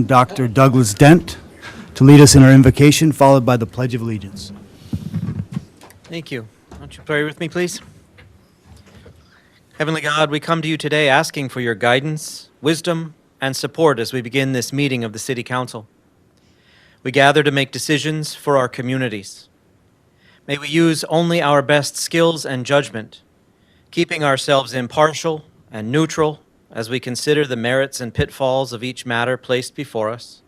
Dr. Douglas Dent to lead us in our invocation, followed by the Pledge of Allegiance. Thank you. Won't you pray with me, please? Heavenly God, we come to you today asking for your guidance, wisdom, and support as we begin this meeting of the City Council. We gather to make decisions for our communities. May we use only our best skills and judgment, keeping ourselves impartial and neutral as we consider the merits and pitfalls of each matter placed before us,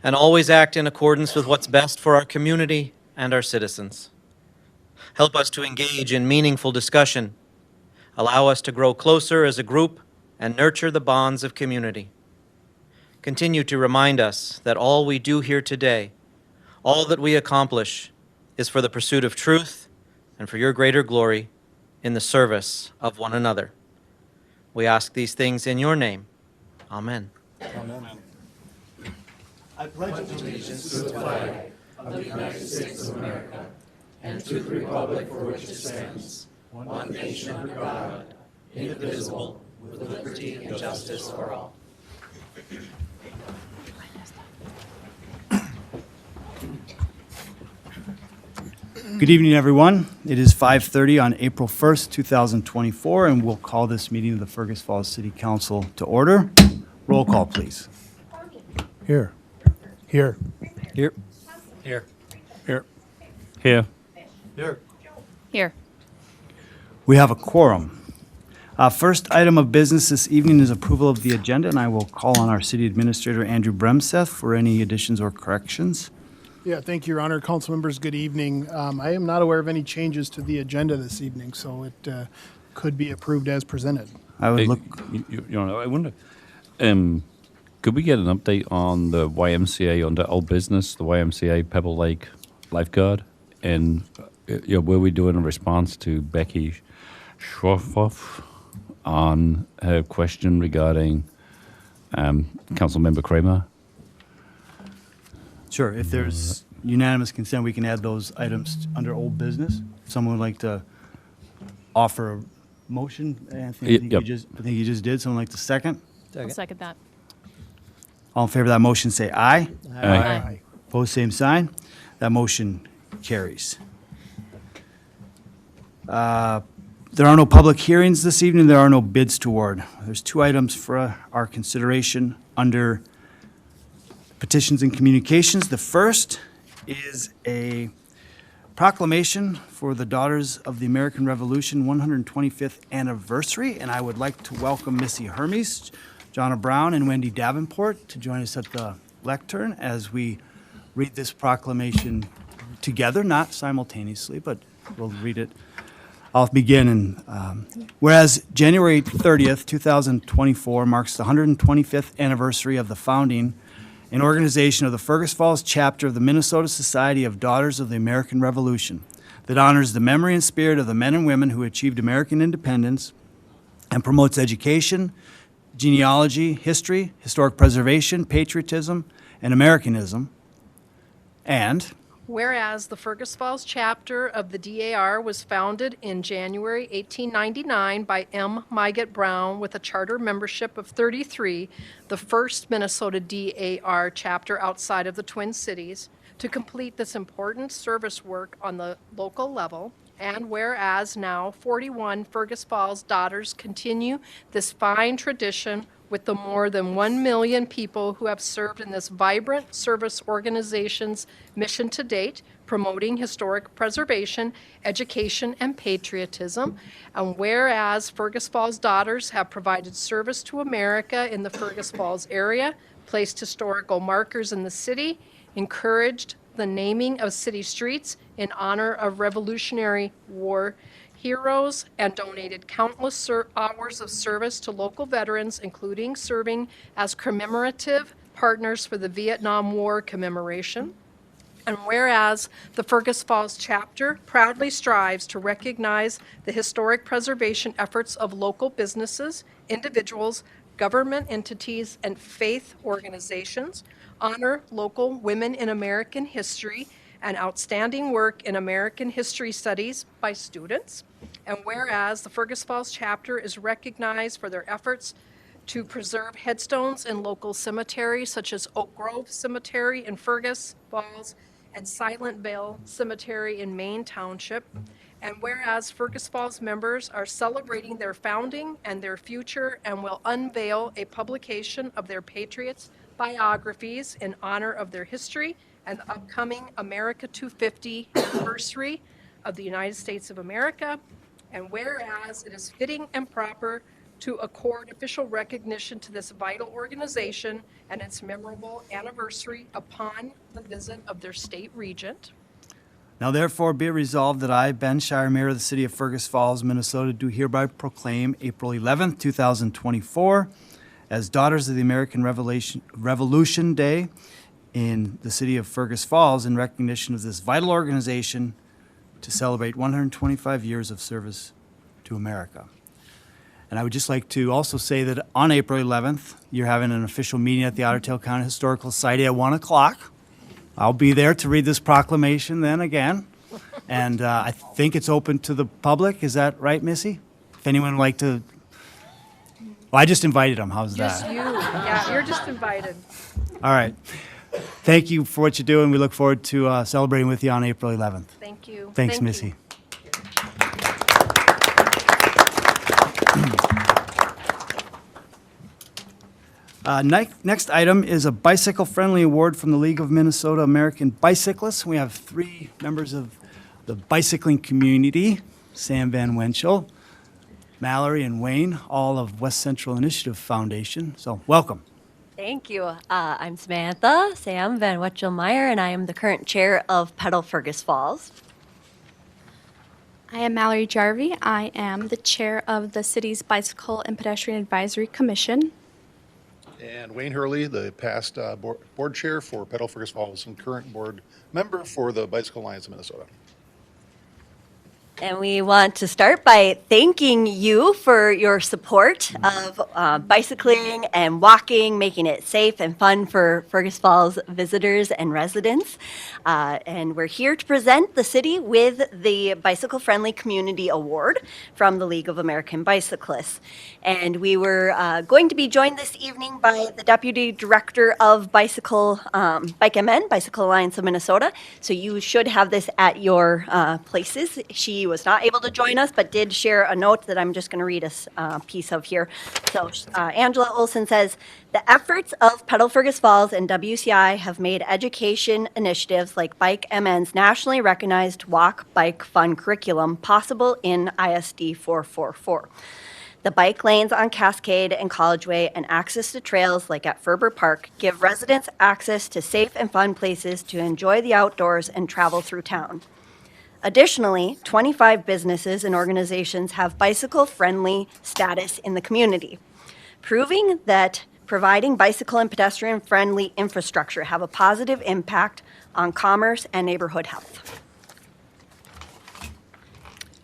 and always act in accordance with what's best for our community and our citizens. Help us to engage in meaningful discussion, allow us to grow closer as a group, and nurture the bonds of community. Continue to remind us that all we do here today, all that we accomplish, is for the pursuit of truth and for your greater glory in the service of one another. We ask these things in your name. Amen. Amen. I pledge allegiance to the flag of the United States of America and to the republic for which it stands, one nation under God, indivisible, with liberty and justice for all. Good evening, everyone. It is 5:30 on April 1st, 2024, and we'll call this meeting of the Fergus Falls City Council to order. Roll call, please. Here. Here. Here. Here. Here. Here. Here. Here. We have a quorum. First item of business this evening is approval of the agenda, and I will call on our City Administrator, Andrew Bremseth, for any additions or corrections. Yeah, thank you, Your Honor. Council members, good evening. I am not aware of any changes to the agenda this evening, so it could be approved as presented. I would look. You know, I wonder, could we get an update on the YMCA under old business, the YMCA Pebble Lake lifeguard, and were we doing a response to Becky Schroff on her question regarding Councilmember Kramer? Sure, if there's unanimous consent, we can add those items under old business. Someone would like to offer a motion? Anthony, I think you just did. Someone like to second? I'll second that. All in favor of that motion, say aye. Aye. Opposed, same sign. That motion carries. There are no public hearings this evening. There are no bids to award. There's two items for our consideration under petitions and communications. The first is a proclamation for the Daughters of the American Revolution 125th anniversary, and I would like to welcome Missy Hermes, Jonna Brown, and Wendy Davenport to join us at the lectern as we read this proclamation together, not simultaneously, but we'll read it. I'll begin. Whereas January 30th, 2024 marks the 125th anniversary of the founding and organization of the Fergus Falls chapter of the Minnesota Society of Daughters of the American Revolution that honors the memory and spirit of the men and women who achieved American independence and promotes education, genealogy, history, historic preservation, patriotism, and Americanism. And whereas the Fergus Falls chapter of the DAR was founded in January 1899 by M. Mygett Brown with a charter membership of 33, the first Minnesota DAR chapter outside of the Twin Cities, to complete this important service work on the local level. And whereas now 41 Fergus Falls daughters continue this fine tradition with the more than 1 million people who have served in this vibrant service organization's mission to date, promoting historic preservation, education, and patriotism. And whereas Fergus Falls daughters have provided service to America in the Fergus Falls area, placed historical markers in the city, encouraged the naming of city streets in honor of Revolutionary War heroes, and donated countless hours of service to local veterans, including serving as commemorative partners for the Vietnam War commemoration. And whereas the Fergus Falls chapter proudly strives to recognize the historic preservation efforts of local businesses, individuals, government entities, and faith organizations, honor local women in American history, and outstanding work in American history studies by students. And whereas the Fergus Falls chapter is recognized for their efforts to preserve headstones in local cemeteries such as Oak Grove Cemetery in Fergus Falls and Silent Vale Cemetery in Maine Township. And whereas Fergus Falls members are celebrating their founding and their future and will unveil a publication of their patriots' biographies in honor of their history and the upcoming America 250 anniversary of the United States of America. And whereas it is fitting and proper to accord official recognition to this vital organization and its memorable anniversary upon the visit of their state regent. Now therefore be it resolved that I, Ben Shire, Mayor of the City of Fergus Falls, Minnesota, do hereby proclaim April 11th, 2024 as Daughters of the American Revolution Day in the City of Fergus Falls in recognition of this vital organization to celebrate 125 years of service to America. And I would just like to also say that on April 11th, you're having an official meeting at the Otter Tail County Historical Society at 1 o'clock. I'll be there to read this proclamation then again. And I think it's open to the public. Is that right, Missy? If anyone would like to... Well, I just invited them. How's Just that? you. Yeah, you're just invited. All right. Thank you for what you do, and we look forward to celebrating with you on April 11th. Thank you. Thanks, Thank you. Missy. Next item is a bicycle-friendly award from the League of Minnesota American Bicyclists. We have 3 members of the bicycling community, Sam Van Wenchel, Mallory, and Wayne, all of West Central Initiative Foundation. So welcome. Thank you. I'm Samantha Sam Van Wetchel-Meyer, and I am the current chair of Pedal Fergus Falls. I am Mallory Jarvie. I am the chair of the city's Bicycle and Pedestrian Advisory Commission. And Wayne Hurley, the past board chair for Pedal Fergus Falls and current board member for the Bicycle Alliance of Minnesota. And we want to start by thanking you for your support of bicycling and walking, making it safe and fun for Fergus Falls visitors and residents. And we're here to present the city with the Bicycle Friendly Community Award from the League of American Bicyclists. And we were going to be joined this evening by the Deputy Director of Bicycle, Bike MN, Bicycle Alliance of Minnesota. So you should have this at your places. She was not able to join us, but did share a note that I'm just going to read a piece of here. So Angela Olson says, the efforts of Pedal Fergus Falls and WCI have made education initiatives like Bike MN's nationally recognized Walk, Bike, Fun curriculum possible in ISD 444. The bike lanes on Cascade and College Way and access to trails like at Ferber Park give residents access to safe and fun places to enjoy the outdoors and travel through town. Additionally, 25 businesses and organizations have bicycle-friendly status in the community, proving that providing bicycle and pedestrian-friendly infrastructure have a positive impact on commerce and neighborhood health.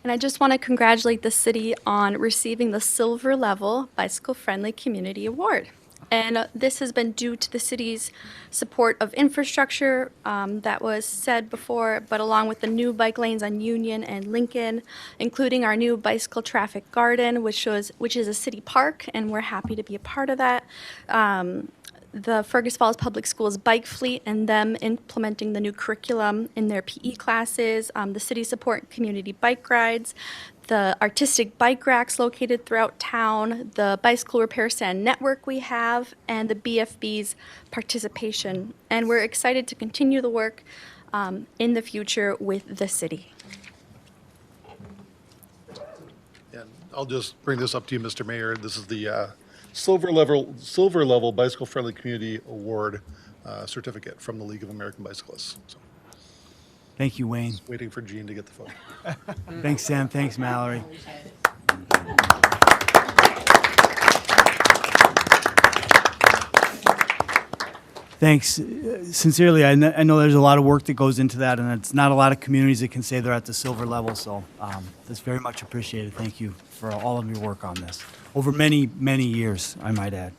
And I just want to congratulate the city on receiving the Silver Level Bicycle Friendly Community Award. And this has been due to the city's support of infrastructure that was said before, but along with the new bike lanes on Union and Lincoln, including our new bicycle traffic garden, which is a city park, and we're happy to be a part of that. The Fergus Falls Public Schools bike fleet and them implementing the new curriculum in their PE classes, the city support community bike rides, the artistic bike racks located throughout town, the bicycle repair stand network we have, and the BFB's participation. And we're excited to continue the work in the future with the city. And I'll just bring this up to you, Mr. Mayor. This is the Silver Level Bicycle Friendly Community Award certificate from the League of American Bicyclists. So, Thank you, Wayne. waiting for Gene to get the phone. Thanks, Sam. Thanks, Mallory. Thanks. Sincerely, I know there's a lot of work that goes into that, and it's not a lot of communities that can say they're at the silver level, so that's very much appreciated. Thank you for all of your work on this. Over many, many years, I might add.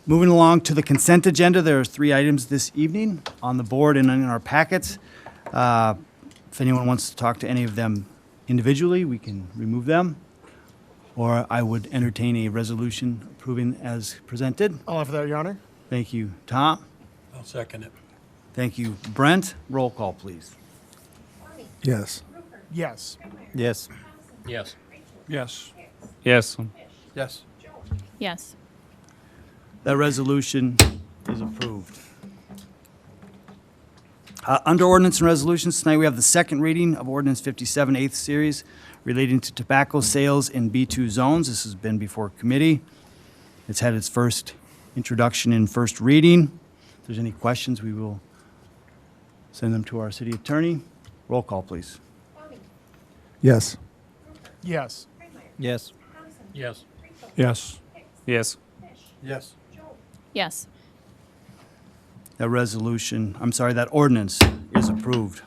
Moving along to the consent agenda, there are 3 items this evening on the board and in our packets. If anyone wants to talk to any of them individually, we can remove them. Or I would entertain a resolution approving as presented. I'll offer that, Your Honor. Thank you, Tom. I'll second it. Thank you, Brent. Roll call, please. Yes. Yes. Yes. Yes. Yes. Yes. Yes. Yes. That resolution is approved. Under ordinance and resolutions, tonight we have the second reading of ordinance 57, 8th series, relating to tobacco sales in B2 zones. This has been before committee. It's had its first introduction and first reading. If there's any questions, we will send them to our city attorney. Roll call, please. Yes. Yes. Yes. Yes. Yes. Yes. Yes. Yes. That ordinance is approved.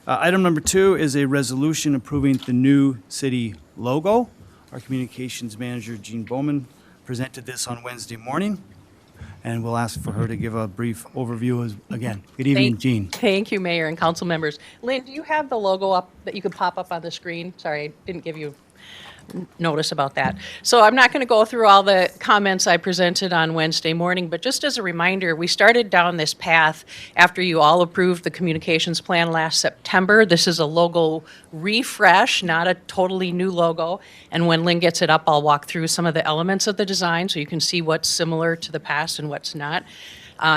Item number 2 is a resolution approving the new city logo. Our communications manager, Jean Bowman, presented this on Wednesday morning, and we'll ask for her to give a brief overview again. Good evening, Jean. Thank you, Mayor and council members. Lynn, do you have the logo up that you could pop up on the screen? Sorry, I didn't give you notice about that. So I'm not going to go through all the comments I presented on Wednesday morning, but just as a reminder, we started down this path after you all approved the communications plan last September. This is a logo refresh, not a totally new logo. And when Lynn gets it up, I'll walk through some of the elements of the design so you can see what's similar to the past and what's not.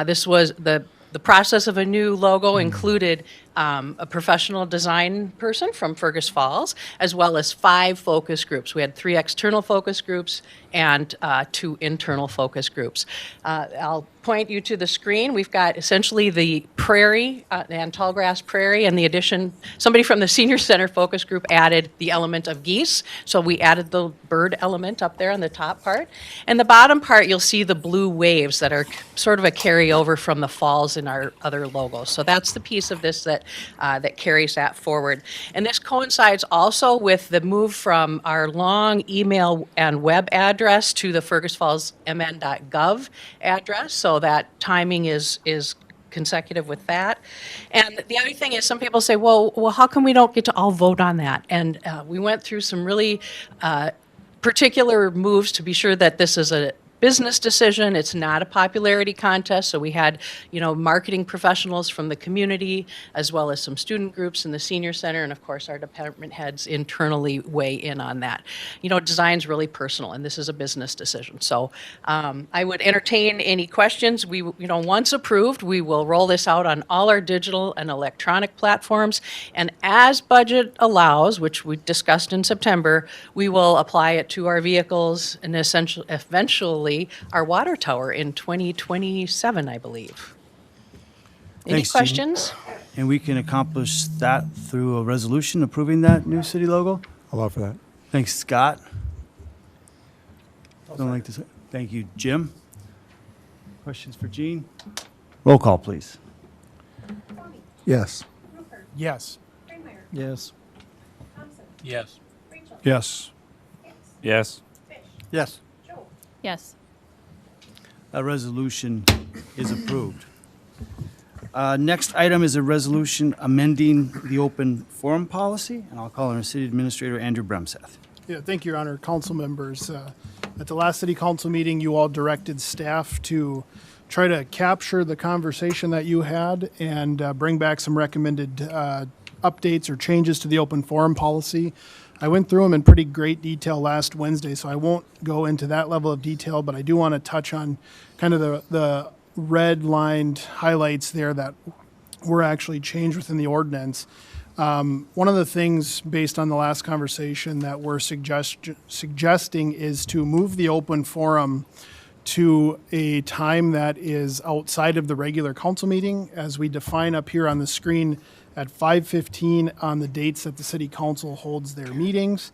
This was the process of a new logo included a professional design person from Fergus Falls, as well as 5 focus groups. We had 3 external focus groups and 2 internal focus groups. I'll point you to the screen. We've got essentially the prairie, and tall grass prairie, and the addition, somebody from the senior center focus group added the element of geese. So we added the bird element up there on the top part. And the bottom part, you'll see the blue waves that are sort of a carryover from the falls in our other logos. So that's the piece of this that carries that forward. And this coincides also with the move from our long email and web address to the fergusfallsmn.gov address. So that timing is consecutive with that. And the other thing is, some people say, well, how come we don't get to all vote on that? And we went through some really particular moves to be sure that this is a business decision. It's not a popularity contest. So we had, marketing professionals from the community, as well as some student groups in the senior center, and of course our department heads internally weigh in on that. Design's really personal, and this is a business decision. So I would entertain any questions. We, once approved, we will roll this out on all our digital and electronic platforms, and as budget allows, which we discussed in September, we will apply it to our vehicles and eventually our water tower in 2027, I believe. Any Thanks, Jean. questions? And we can accomplish that through a resolution approving that new city logo? I'll offer that. Thanks, Scott. Don't like to say. Thank you, Jim. Questions for Jean? Roll call, please. Yes. Yes. Yes. Yes. Yes. Yes. Yes. Yes. That resolution is approved. Next item is a resolution amending the open forum policy, and I'll call on our city administrator, Andrew Bremseth. Yeah, thank you, Your Honor. Council members, at the last city council meeting, you all directed staff to try to capture the conversation that you had and bring back some recommended updates or changes to the open forum policy. I went through them in pretty great detail last Wednesday, so I won't go into that level of detail, but I do want to touch on kind of the red-lined highlights there that were actually changed within the ordinance. One of the things, based on the last conversation, that we're suggesting is to move the open forum to a time that is outside of the regular council meeting, as we define up here on the screen at 5:15 on the dates that the city council holds their meetings.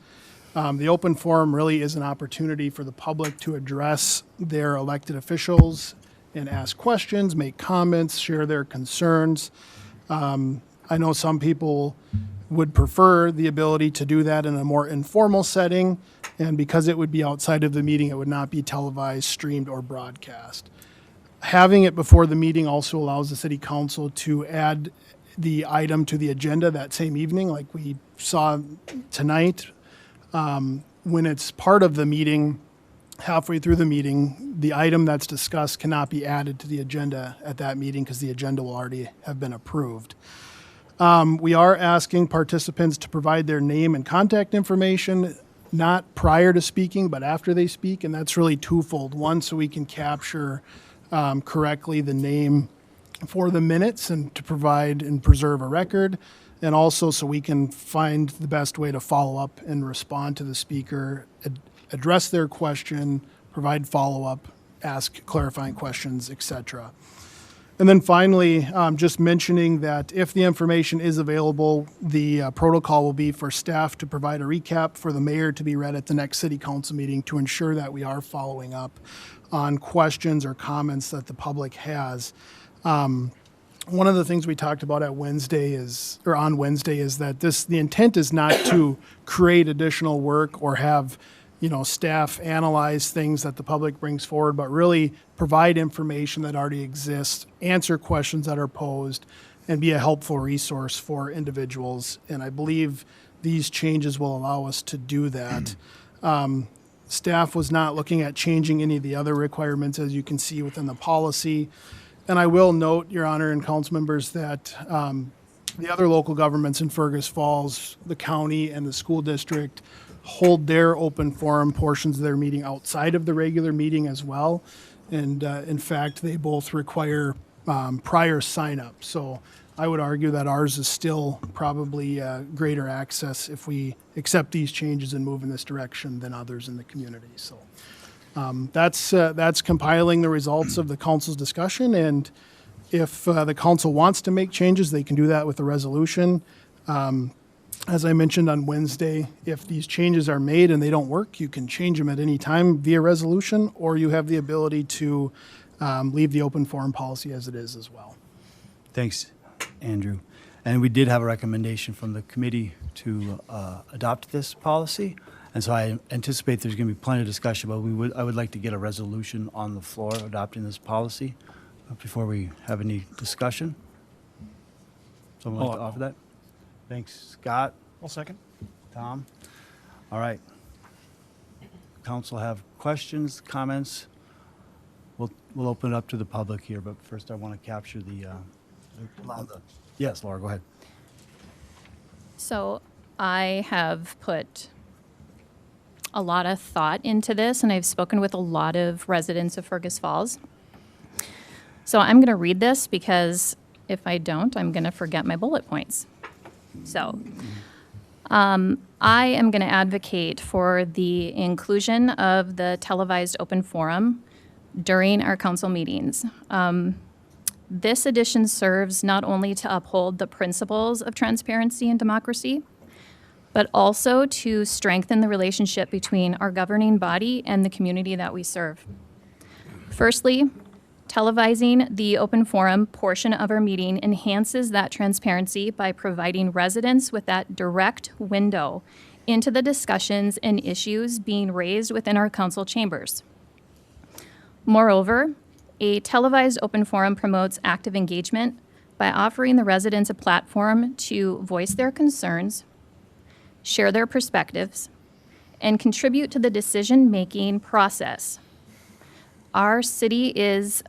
The open forum really is an opportunity for the public to address their elected officials and ask questions, make comments, share their concerns. I know some people would prefer the ability to do that in a more informal setting, and because it would be outside of the meeting, it would not be televised, streamed, or broadcast. Having it before the meeting also allows the city council to add the item to the agenda that same evening, like we saw tonight. when it's part of the meeting, halfway through the meeting, the item that's discussed cannot be added to the agenda at that meeting because the agenda will already have been approved. We are asking participants to provide their name and contact information, not prior to speaking, but after they speak, and that's really twofold. One, so we can capture correctly the name for the minutes and to provide and preserve a record, and also so we can find the best way to follow up and respond to the speaker, address their question, provide follow-up, ask clarifying questions, etc. And then finally, just mentioning that if the information is available, the protocol will be for staff to provide a recap for the mayor to be read at the next city council meeting to ensure that we are following up on questions or comments that the public has. One of the things we talked about on Wednesday is that the intent is not to create additional work or have staff analyze things that the public brings forward, but really provide information that already exists, answer questions that are posed, and be a helpful resource for individuals. And I believe these changes will allow us to do that. Staff was not looking at changing any of the other requirements, as you can see within the policy. And I will note, Your Honor and council members, that the other local governments in Fergus Falls, the county and the school district, hold their open forum portions of their meeting outside of the regular meeting as well. And in fact, they both require prior sign up. So I would argue that ours is still probably greater access if we accept these changes and move in this direction than others in the community. So that's compiling the results of the council's discussion. And if the council wants to make changes, they can do that with a resolution. As I mentioned on Wednesday, if these changes are made and they don't work, you can change them at any time via resolution, or you have the ability to leave the open forum policy as it is as well. Thanks, Andrew. And we did have a recommendation from the committee to adopt this policy. And so I anticipate there's going to be plenty of discussion, but I would like to get a resolution on the floor adopting this policy before we have any discussion. Someone like to offer that? Thanks, Scott. I'll second. Tom? All right. Council have questions, comments? We'll open it up to the public here, but first I want to capture the yes, Laura, go ahead. So I have put a lot of thought into this, and I've spoken with a lot of residents of Fergus Falls. So I'm going to read this because if I don't, I'm going to forget my bullet points. So I am going to advocate for the inclusion of the televised open forum during our council meetings. This addition serves not only to uphold the principles of transparency and democracy, but also to strengthen the relationship between our governing body and the community that we serve. Firstly, televising the open forum portion of our meeting enhances that transparency by providing residents with that direct window into the discussions and issues being raised within our council chambers. Moreover, a televised open forum promotes active engagement by offering the residents a platform to voice their concerns, share their perspectives, and contribute to the decision-making process. Our city is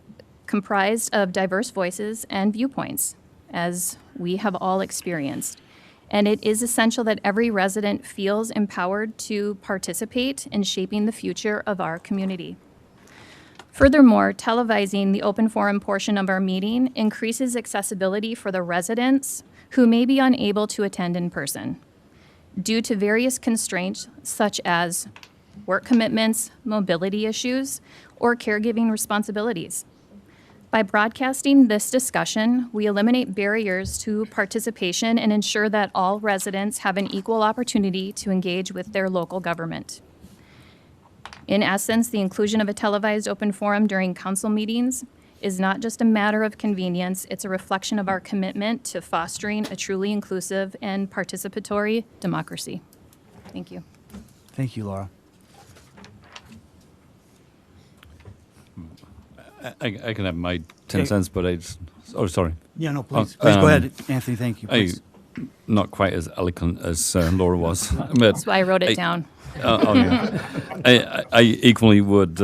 comprised of diverse voices and viewpoints, as we have all experienced. And it is essential that every resident feels empowered to participate in shaping the future of our community. Furthermore, televising the open forum portion of our meeting increases accessibility for the residents who may be unable to attend in person due to various constraints such as work commitments, mobility issues, or caregiving responsibilities. By broadcasting this discussion, we eliminate barriers to participation and ensure that all residents have an equal opportunity to engage with their local government. In essence, the inclusion of a televised open forum during council meetings is not just a matter of convenience, it's a reflection of our commitment to fostering a truly inclusive and participatory democracy. Thank you. Thank you, Laura. I can have my 10 cents, but I just, oh, sorry. Yeah, no, please. Please go ahead, Anthony. Thank you. I, Please. not quite as eloquent as Laura was. But That's why I wrote it down. I equally would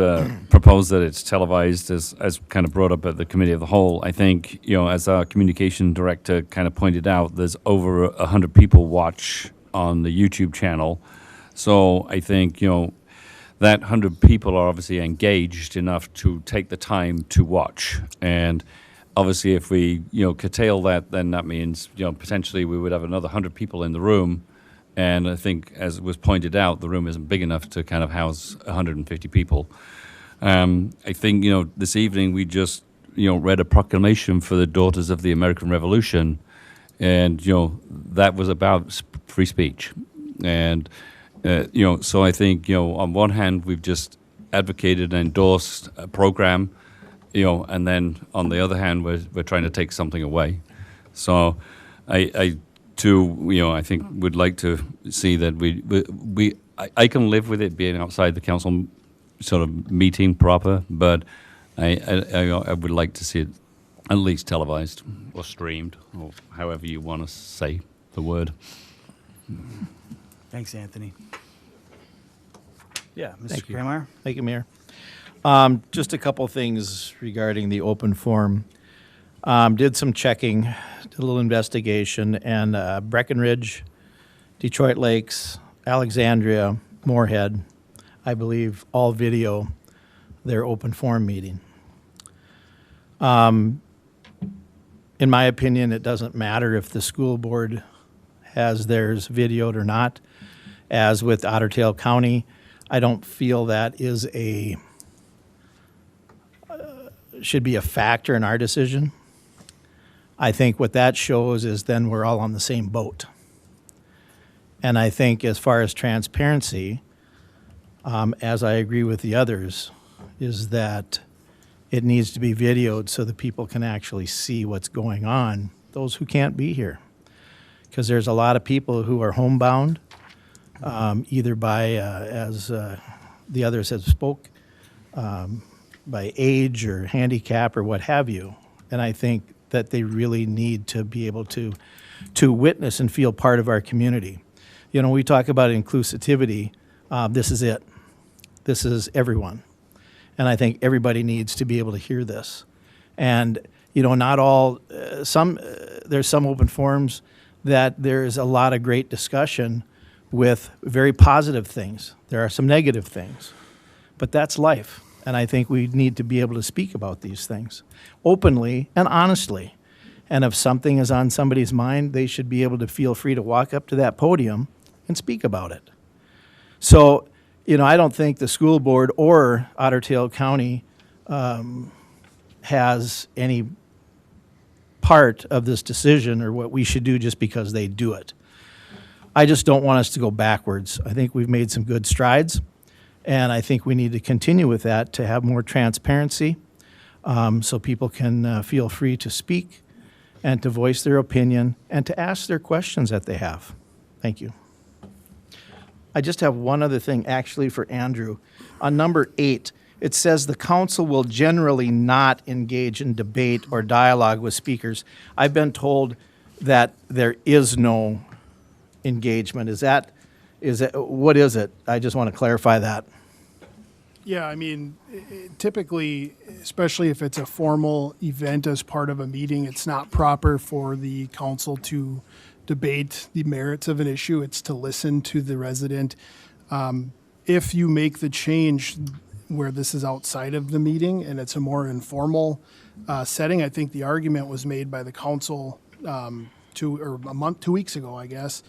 propose that it's televised, as kind of brought up at the committee of the whole. I think, as our communication director kind of pointed out, there's over 100 people watch on the YouTube channel. So I think, that 100 people are obviously engaged enough to take the time to watch. And obviously, if we, curtail that, then that means, potentially we would have another 100 people in the room. And I think, as was pointed out, the room isn't big enough to kind of house 150 people. I think, this evening we just, read a proclamation for the Daughters of the American Revolution. And, that was about free speech. And, so I think, on one hand, we've just advocated and endorsed a program, and then on the other hand, we're trying to take something away. So I think would like to see that I can live with it being outside the council sort of meeting proper, but I would like to see it at least televised or streamed, or however you want to say the word. Thanks, Anthony. Yeah, Mr. Thank you. Kramer? Thank you, Mayor. Just a couple things regarding the open forum. Did some checking, did a little investigation, and Breckenridge, Detroit Lakes, Alexandria, Moorhead, I believe, all video their open forum meeting. In my opinion, it doesn't matter if the school board has theirs videoed or not. As with Otter Tail County, I don't feel that is should be a factor in our decision. I think what that shows is then we're all on the same boat. And I think as far as transparency, as I agree with the others, is that it needs to be videoed so that people can actually see what's going on, those who can't be here. Because there's a lot of people who are homebound, either by, as the others have spoke, by age or handicap or what have you. And I think that they really need to be able to witness and feel part of our community. We talk about inclusivity. This is it. This is everyone. And I think everybody needs to be able to hear this. And, not all, there's some open forums that there's a lot of great discussion with very positive things. There are some negative things. But that's life. And I think we need to be able to speak about these things openly and honestly. And if something is on somebody's mind, they should be able to feel free to walk up to that podium and speak about it. So, I don't think the school board or Otter Tail County has any part of this decision or what we should do just because they do it. I just don't want us to go backwards. I think we've made some good strides, and I think we need to continue with that to have more transparency so people can feel free to speak and to voice their opinion and to ask their questions that they have. Thank you. I just have one other thing actually for Andrew. On number 8, it says the council will generally not engage in debate or dialogue with speakers. I've been told that there is no engagement. What is it? I just want to clarify that. Yeah, typically, especially if it's a formal event as part of a meeting, it's not proper for the council to debate the merits of an issue. It's to listen to the resident. If you make the change where this is outside of the meeting and it's a more informal setting, I think the argument was made by the council 2 weeks ago, I guess,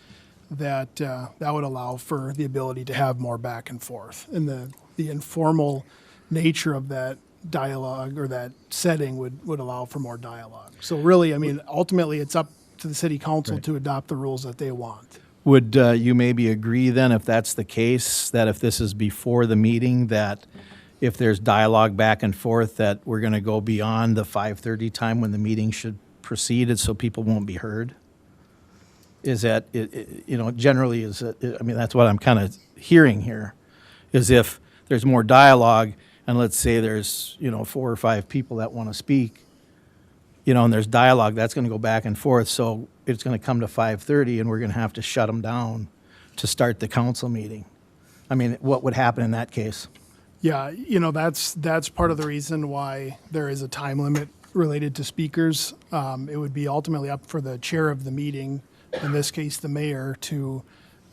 that that would allow for the ability to have more back and forth. And the informal nature of that dialogue or that setting would allow for more dialogue. So really, ultimately, it's up to the city council to adopt the rules that they want. Would you maybe agree then, if that's the case, that if this is before the meeting, that if there's dialogue back and forth, that we're going to go beyond the 5:30 time when the meeting should proceed, so people won't be heard? Is that, generally, that's what I'm kind of hearing here, is if there's more dialogue, and let's say there's, 4 or 5 people that want to speak, and there's dialogue, that's going to go back and forth. So it's going to come to 5:30 and we're going to have to shut them down to start the council meeting. I mean, what would happen in that case? Yeah, that's part of the reason why there is a time limit related to speakers. It would be ultimately up for the chair of the meeting, in this case, the mayor, to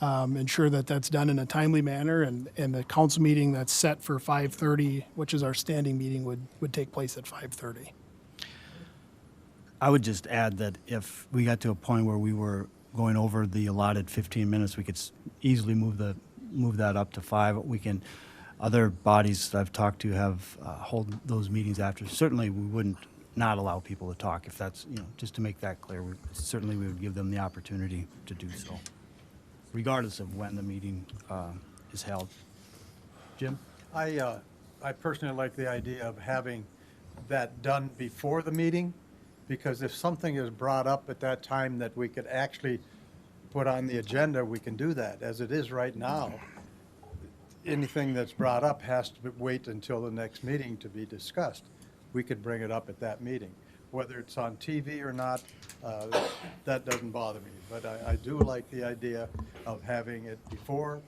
ensure that that's done in a timely manner, and the council meeting that's set for 5:30, which is our standing meeting, would take place at 5:30. I would just add that if we got to a point where we were going over the allotted 15 minutes, we could easily move that up to 5. Other bodies that I've talked to have hold those meetings after. Certainly, we wouldn't not allow people to talk if that's, just to make that clear. Certainly, we would give them the opportunity to do so, regardless of when the meeting is held. Jim? I personally like the idea of having that done before the meeting, because if something is brought up at that time that we could actually put on the agenda, we can do that. As it is right now, anything that's brought up has to wait until the next meeting to be discussed. We could bring it up at that meeting. Whether it's on TV or not, that doesn't bother me. But I do like the idea of having it before,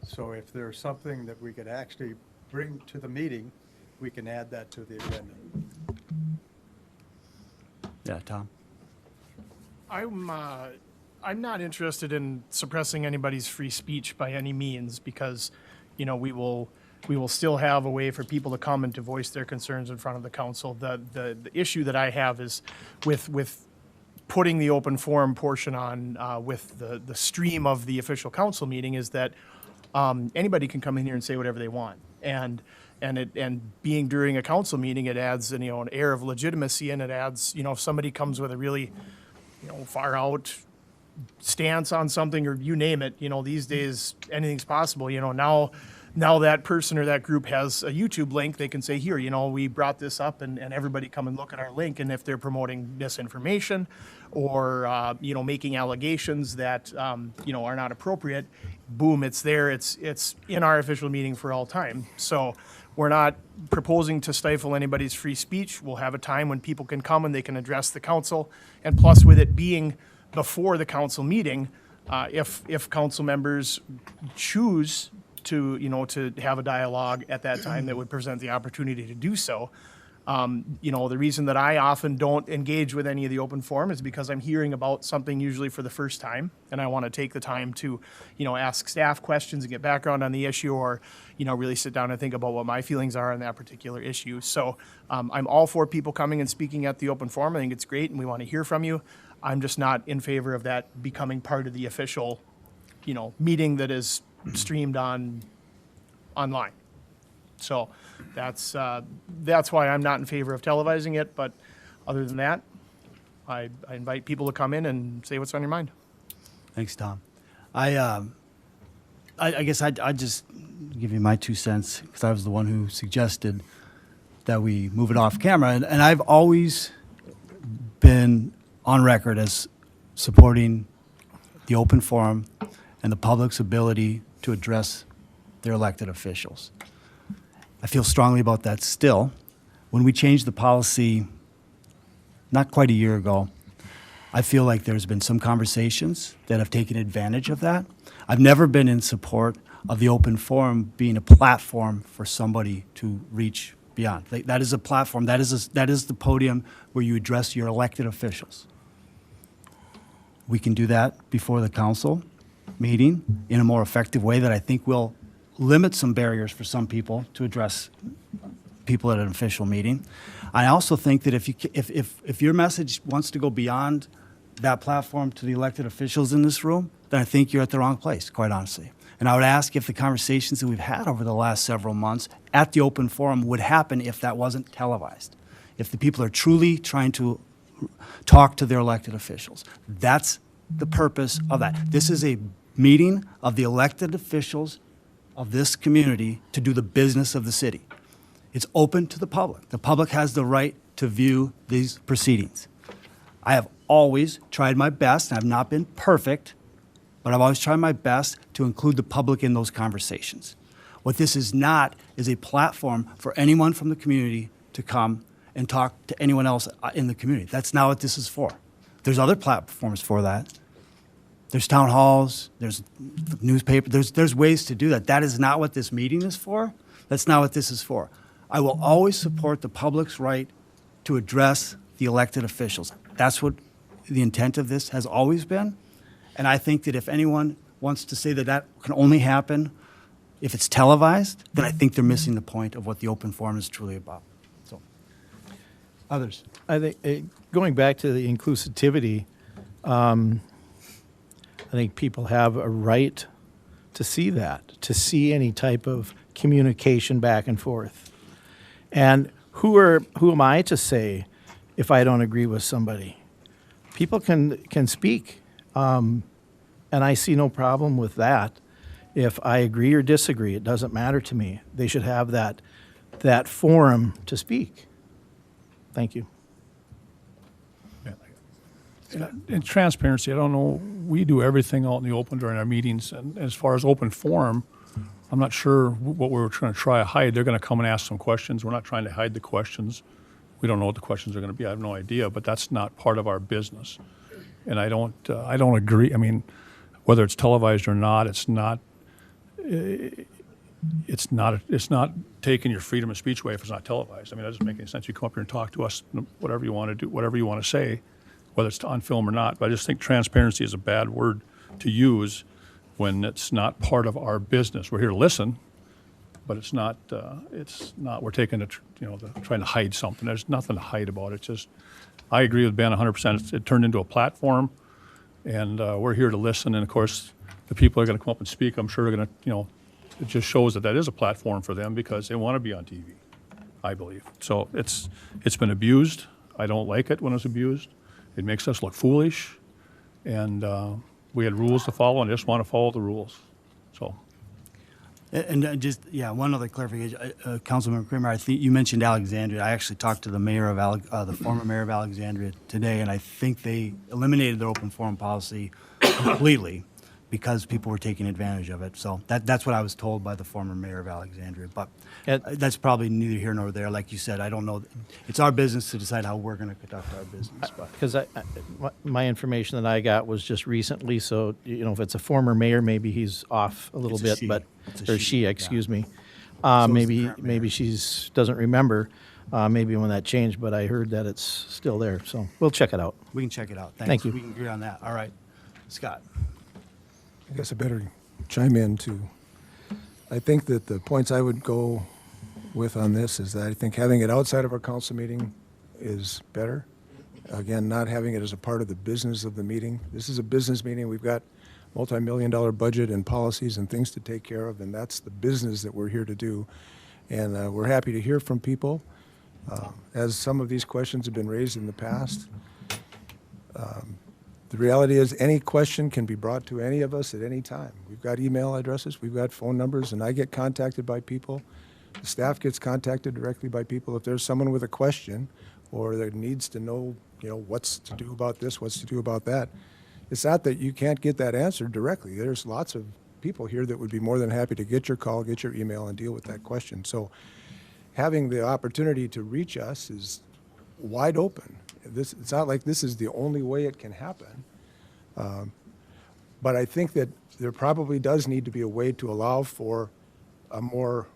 so if there's something that we could actually bring to the meeting, we can add that to the agenda. Yeah, Tom? I'm not interested in suppressing anybody's free speech by any means, because, we will still have a way for people to come and to voice their concerns in front of the council. The issue that I have is with putting the open forum portion on with the stream of the official council meeting, is that anybody can come in here and say whatever they want. And being during a council meeting, it adds an air of legitimacy, and it adds, if somebody comes with a really far out stance on something, or you name it, these days anything's possible. Now that person or that group has a YouTube link, they can say, here, we brought this up, and everybody come and look at our link. And if they're promoting misinformation or making allegations that are not appropriate, boom, it's there. It's in our official meeting for all time. So we're not proposing to stifle anybody's free speech. We'll have a time when people can come and they can address the council. And plus, with it being before the council meeting, if council members choose to have a dialogue at that time that would present the opportunity to do so. The reason that I often don't engage with any of the open forum is because I'm hearing about something usually for the first time, and I want to take the time to, ask staff questions and get background on the issue, or, really sit down and think about what my feelings are on that particular issue. So I'm all for people coming and speaking at the open forum. I think it's great, and we want to hear from you. I'm just not in favor of that becoming part of the official, meeting that is streamed online. So that's why I'm not in favor of televising it. But other than that, I invite people to come in and say what's on your mind. Thanks, Tom. I guess I'd just give you my 2 cents, because I was the one who suggested that we move it off camera. And I've always been on record as supporting the open forum and the public's ability to address their elected officials. I feel strongly about that still. When we changed the policy not quite a year ago, I feel like there's been some conversations that have taken advantage of that. I've never been in support of the open forum being a platform for somebody to reach beyond. That is a platform, that is the podium where you address your elected officials. We can do that before the council meeting in a more effective way that I think will limit some barriers for some people to address people at an official meeting. I also think that if your message wants to go beyond that platform to the elected officials in this room, then I think you're at the wrong place, quite honestly. And I would ask if the conversations that we've had over the last several months at the open forum would happen if that wasn't televised. If the people are truly trying to talk to their elected officials. That's the purpose of that. This is a meeting of the elected officials of this community to do the business of the city. It's open to the public. The public has the right to view these proceedings. I have always tried my best, and I've not been perfect, but I've always tried my best to include the public in those conversations. What this is not is a platform for anyone from the community to come and talk to anyone else in the community. That's not what this is for. There's other platforms for that. There's town halls, there's newspaper, there's ways to do that. That is not what this meeting is for. That's not what this is for. I will always support the public's right to address the elected officials. That's what the intent of this has always been. And I think that if anyone wants to say that that can only happen if it's televised, then I think they're missing the point of what the open forum is truly about. So, others? I think, going back to the inclusivity, I think people have a right to see that, to see any type of communication back and forth. And who am I to say if I don't agree with somebody? People can speak, and I see no problem with that. If I agree or disagree, it doesn't matter to me. They should have that forum to speak. Thank you. In transparency, I don't know, we do everything out in the open during our meetings, and as far as open forum, I'm not sure what we're trying to try to hide. They're going to come and ask some questions. We're not trying to hide the questions. We don't know what the questions are going to be. I have no idea, but that's not part of our business. And I don't agree. I mean, whether it's televised or not, it's not taking your freedom of speech away if it's not televised. I mean, that doesn't make any sense. You come up here and talk to us, whatever you want to do, whatever you want to say, whether it's on film or not. But I just think transparency is a bad word to use when it's not part of our business. We're here to listen, but it's not. We're taking trying to hide something. There's nothing to hide about it. Just, I agree with Ben 100%. It turned into a platform, and we're here to listen. And of course, the people are going to come up and speak. I'm sure they're going to. It just shows that is a platform for them because they want to be on TV, I believe. So it's been abused. I don't like it when it's abused. It makes us look foolish, and we had rules to follow, and I just want to follow the rules. So. And just, one other clarification. Councilmember Kramer, I think you mentioned Alexandria. I actually talked to the mayor of the former mayor of Alexandria today, and I think they eliminated their open forum policy completely because people were taking advantage of it. So that's what I was told by the former mayor of Alexandria. But that's probably neither here nor there. Like you said, I don't know. It's our business to decide how we're going to conduct our business. Because my information that I got was just recently, so if it's a former mayor, maybe he's off a little bit, but or she, excuse me. Maybe she's doesn't remember. Maybe when that changed, but I heard that it's still there. So we'll check it out. We can check it out. Thank you. We can agree on that. All right, Scott. I guess I better chime in too. I think that the points I would go with on this is that I think having it outside of our council meeting is better. Again, not having it as a part of the business of the meeting. This is a business meeting. We've got multi-million-dollar budget and policies and things to take care of, and that's the business that we're here to do. And we're happy to hear from people. As some of these questions have been raised in the past, the reality is any question can be brought to any of us at any time. We've got email addresses, we've got phone numbers, and I get contacted by people. The staff gets contacted directly by people. If there's someone with a question or that needs to know, what's to do about this, what's to do about that, it's not that you can't get that answered directly. There's lots of people here that would be more than happy to get your call, get your email, and deal with that question. So having the opportunity to reach us is wide open. It's not like this is the only way it can happen. But I think that there probably does need to be a way to allow for a more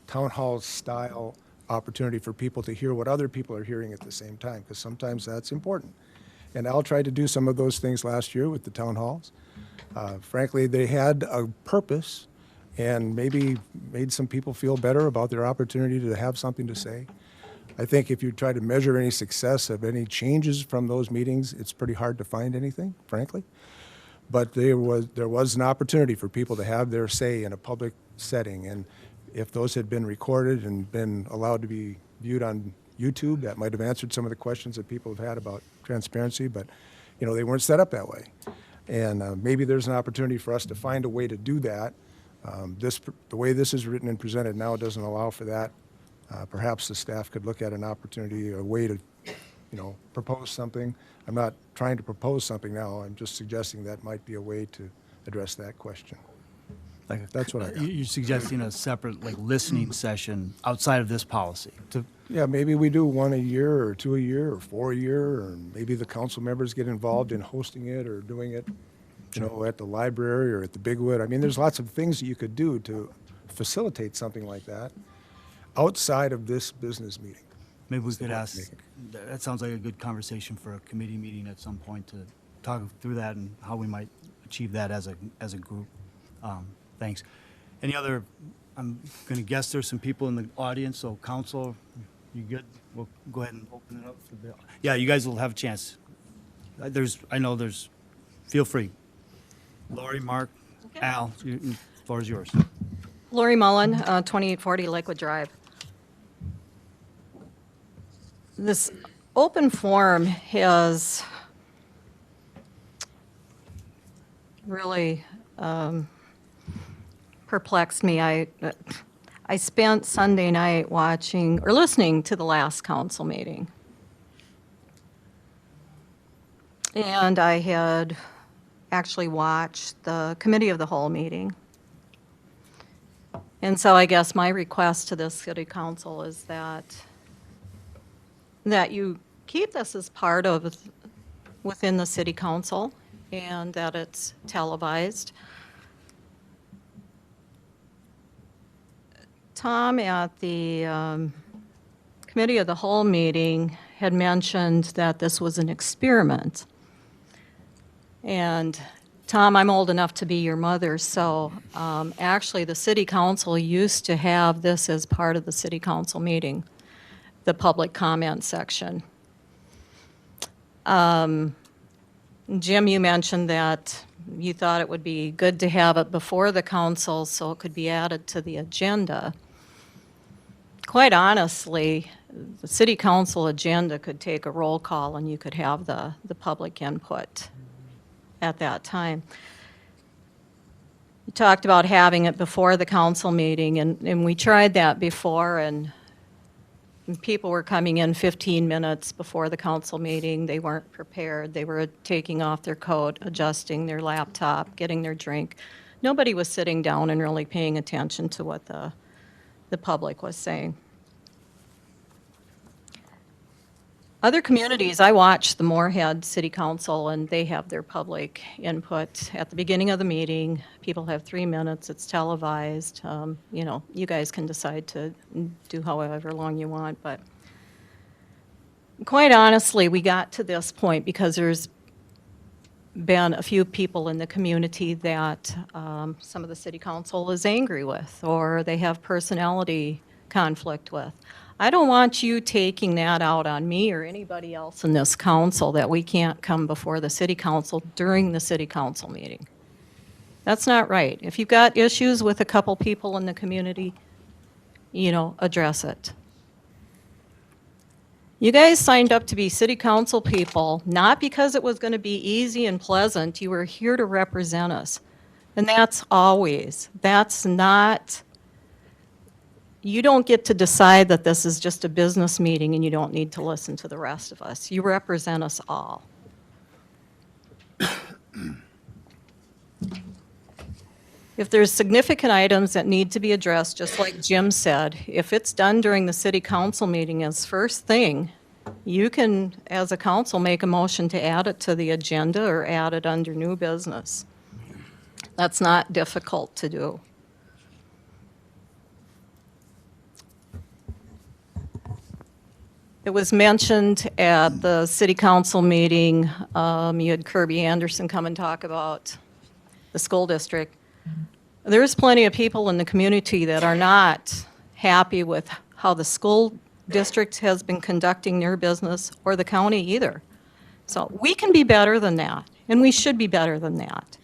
town hall style opportunity for people to hear what other people are hearing at the same time, because sometimes that's important. And Al tried to do some of those things last year with the town halls. Frankly, they had a purpose and maybe made some people feel better about their opportunity to have something to say. I think if you try to measure any success of any changes from those meetings, it's pretty hard to find anything, frankly. But there was an opportunity for people to have their say in a public setting. And if those had been recorded and been allowed to be viewed on YouTube, that might have answered some of the questions that people have had about transparency, but they weren't set up that way. And maybe there's an opportunity for us to find a way to do that. The way this is written and presented now doesn't allow for that. Perhaps the staff could look at an opportunity, a way to, propose something. I'm not trying to propose something now. I'm just suggesting that might be a way to address that question. That's what I got. You're suggesting a separate, like, listening session outside of this policy to, Yeah, maybe we do one a year or two a year or four a year, or maybe the council members get involved in hosting it or doing it, at the library or at the Bigwood. I mean, there's lots of things that you could do to facilitate something like that outside of this business meeting. maybe we could point ask, making. that sounds like a good conversation for a committee meeting at some point to talk through that and how we might achieve that as a group. Thanks. Any other, I'm going to guess there's some people in the audience, so council, you good? We'll go ahead and open it up for the, yeah, you guys will have a chance. Feel free. Lori, Mark, Al, the floor is yours. Lori Mullen, 2840 Lakewood Drive. This open forum has really perplexed me. I spent Sunday night watching or listening to the last council meeting. And I had actually watched the committee of the whole meeting. And so I guess my request to this city council is that you keep this as part of within the city council and that it's televised. Tom at the committee of the whole meeting had mentioned that this was an experiment. And Tom, I'm old enough to be your mother, so actually the city council used to have this as part of the city council meeting, the public comment section. Jim, you mentioned that you thought it would be good to have it before the council so it could be added to the agenda. Quite honestly, the city council agenda could take a roll call and you could have the public input at that time. You talked about having it before the council meeting, and we tried that before, and people were coming in 15 minutes before the council meeting. They weren't prepared. They were taking off their coat, adjusting their laptop, getting their drink. Nobody was sitting down and really paying attention to what the public was saying. Other communities, I watch the Moorhead City Council, and they have their public input at the beginning of the meeting. People have 3 minutes. It's televised. You guys can decide to do however long you want. But quite honestly, we got to this point because there's been a few people in the community that some of the city council is angry with, or they have personality conflict with. I don't want you taking that out on me or anybody else in this council that we can't come before the city council during the city council meeting. That's not right. If you've got issues with a couple people in the community, address it. You guys signed up to be city council people, not because it was going to be easy and pleasant. You were here to represent us. And that's not. You don't get to decide that this is just a business meeting and you don't need to listen to the rest of us. You represent us all. If there's significant items that need to be addressed, just like Jim said, if it's done during the city council meeting as first thing, you can, as a council, make a motion to add it to the agenda or add it under new business. That's not difficult to do. It was mentioned at the city council meeting, you had Kirby Anderson come and talk about the school district. There's plenty of people in the community that are not happy with how the school district has been conducting their business, or the county either. So we can be better than that, and we should be better than that.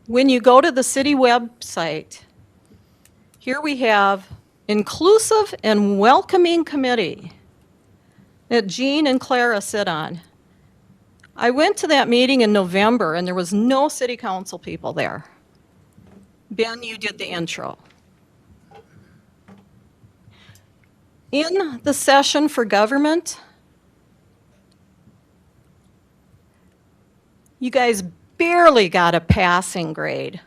When you go to the city website, here we have inclusive and welcoming committee that Jean and Clara sit on. I went to that meeting in November and there was no city council people there. Ben, you did the intro. In the session for government, you guys barely got a passing grade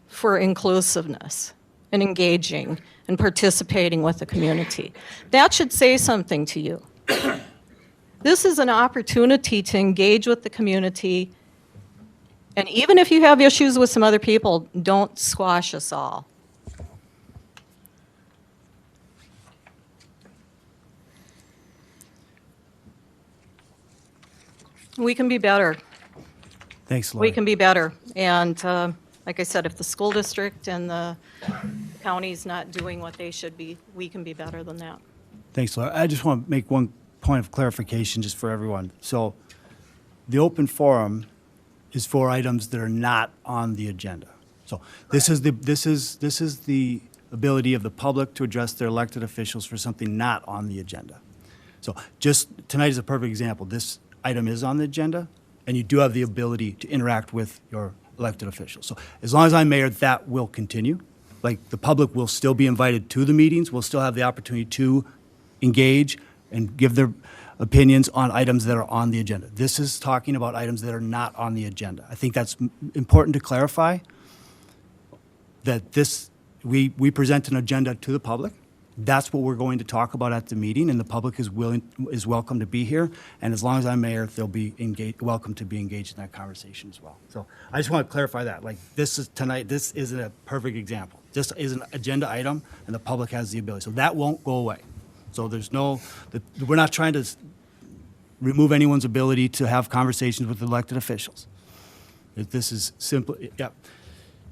for inclusiveness and engaging and participating with the community. That should say something to you. This is an opportunity to engage with the community, and even if you have issues with some other people, don't squash us all. We can be better. Thanks, Lori. We can be better. And like I said, if the school district and the county's not doing what they should be, we can be better than that. Thanks, Laura. I just want to make one point of clarification just for everyone. So the open forum is for items that are not on the agenda. So this is the ability of the public to address their elected officials for something not on the agenda. So just tonight is a perfect example. This item is on the agenda, and you do have the ability to interact with your elected officials. So as long as I'm mayor, that will continue. Like, the public will still be invited to the meetings, will still have the opportunity to engage and give their opinions on items that are on the agenda. This is talking about items that are not on the agenda. I think that's important to clarify, that we present an agenda to the public. That's what we're going to talk about at the meeting, and the public is welcome to be here. And as long as I'm mayor, they'll be welcome to be engaged in that conversation as well. So I just want to clarify that. Like, this is a perfect example. This is an agenda item, and the public has the ability. So that won't go away. So we're not trying to remove anyone's ability to have conversations with elected officials. This is simply, yeah.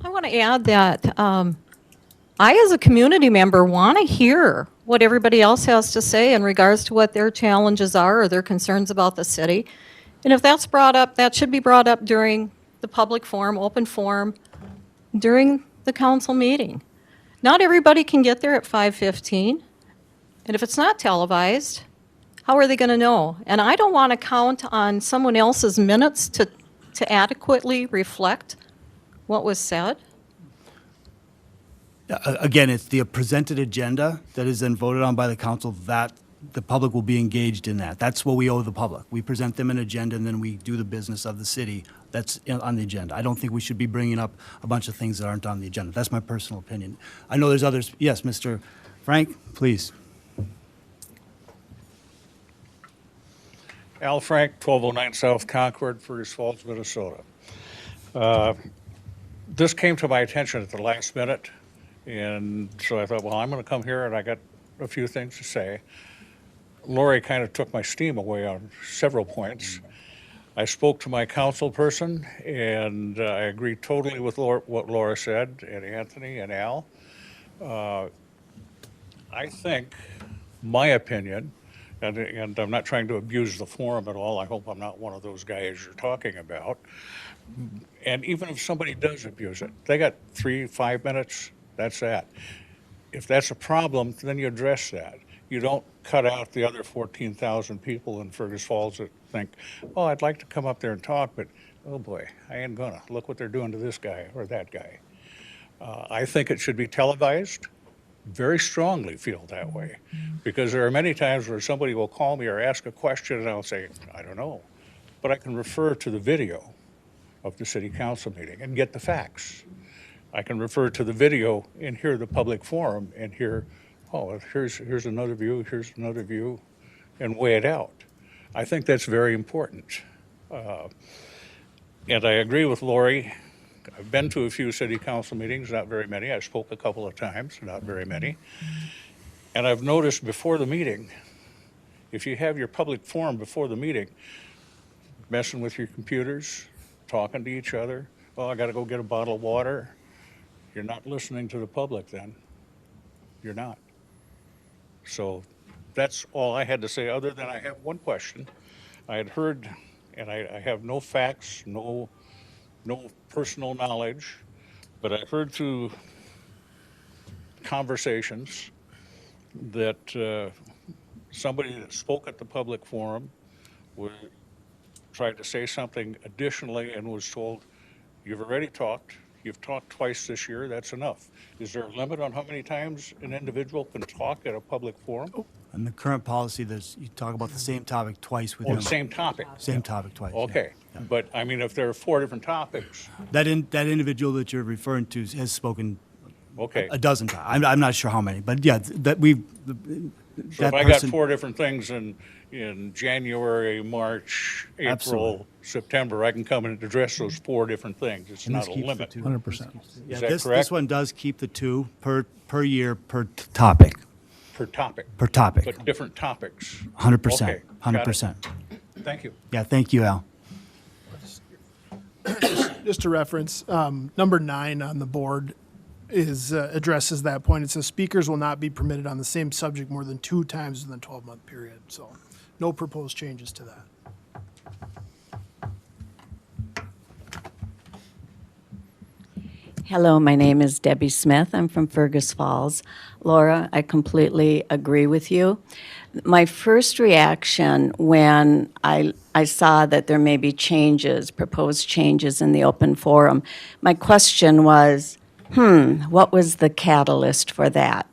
I want to add that I, as a community member, want to hear what everybody else has to say in regards to what their challenges are or their concerns about the city. And if that's brought up, that should be brought up during the public forum, open forum, during the council meeting. Not everybody can get there at 5:15. And if it's not televised, how are they going to know? And I don't want to count on someone else's minutes to adequately reflect what was said. Again, it's the presented agenda that is then voted on by the council, that the public will be engaged in that. That's what we owe the public. We present them an agenda, and then we do the business of the city that's on the agenda. I don't think we should be bringing up a bunch of things that aren't on the agenda. That's my personal opinion. I know there's others. Yes, Mr. Frank, please. Al Frank, 1209 South Concord, Fergus Falls, Minnesota. This came to my attention at the last minute, and so I thought, well, I'm going to come here, and I got a few things to say. Lori kind of took my steam away on several points. I spoke to my council person, and I agree totally with what Laura said, and Anthony and Al. I think, my opinion, and I'm not trying to abuse the forum at all. I hope I'm not one of those guys you're talking about. And even if somebody does abuse it, they got 3-5 minutes, that's that. If that's a problem, then you address that. You don't cut out the other 14,000 people in Fergus Falls that think, oh, I'd like to come up there and talk, but oh boy, I ain't gonna. Look what they're doing to this guy or that guy. I think it should be televised. Very strongly feel that way, because there are many times where somebody will call me or ask a question and I'll say, I don't know, but I can refer to the video of the city council meeting and get the facts. I can refer to the video and hear the public forum and hear, oh, here's another view, and weigh it out. I think that's very important. And I agree with Lori. I've been to a few city council meetings, not very many. I spoke a couple of times, not very many. And I've noticed before the meeting, if you have your public forum before the meeting, messing with your computers, talking to each other, well, I got to go get a bottle of water. You're not listening to the public then. You're not. So that's all I had to say, other than I have one question. I had heard, and I have no facts, no personal knowledge, but I heard through conversations that somebody that spoke at the public forum tried to say something additionally and was told, you've already talked, you've talked twice this year, that's enough. Is there a limit on how many times an individual can talk at a public forum? In the current policy, you talk about the same topic twice within. Or the same topic? Same topic twice. yeah. Okay, but I mean, if there are 4 different topics, That individual that you're referring to has spoken okay. a dozen times. I'm not sure how many, but yeah, that we've, So that if I got person. 4 different things in January, March, April, Absolutely. September, I can come and address those 4 different things. It's And this not a keeps the limit. two. 100%. Yeah, Is that this correct? one does keep the 2 per year, per topic, Per topic. per topic. But different topics. 100%, Okay, got it. 100%. Thank you. Yeah, thank you, Al. Just to reference, number 9 on the board addresses that point. It says speakers will not be permitted on the same subject more than 2 times in the 12-month period. So no proposed changes to that. Hello, my name is Debbie Smith. I'm from Fergus Falls. Laura, I completely agree with you. My first reaction when I saw that there may be changes, proposed changes in the open forum, my question was, what was the catalyst for that?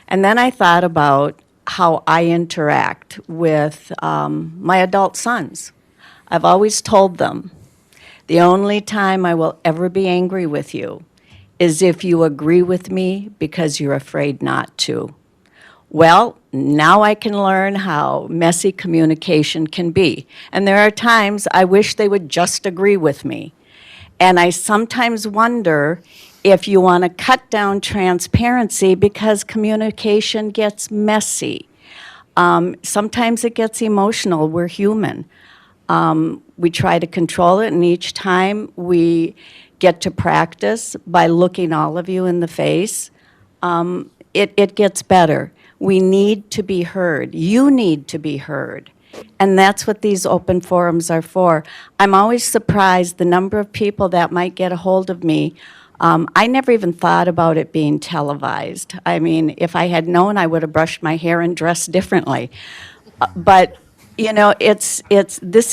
And then I thought about how I interact with my adult sons. I've always told them, the only time I will ever be angry with you is if you agree with me because you're afraid not to. Well, now I can learn how messy communication can be. And there are times I wish they would just agree with me. And I sometimes wonder if you want to cut down transparency because communication gets messy. Sometimes it gets emotional. We're human. We try to control it, and each time we get to practice by looking all of you in the face, it gets better. We need to be heard. You need to be heard. And that's what these open forums are for. I'm always surprised the number of people that might get a hold of me. I never even thought about it being televised. I mean, if I had known, I would have brushed my hair and dressed differently. But you know, this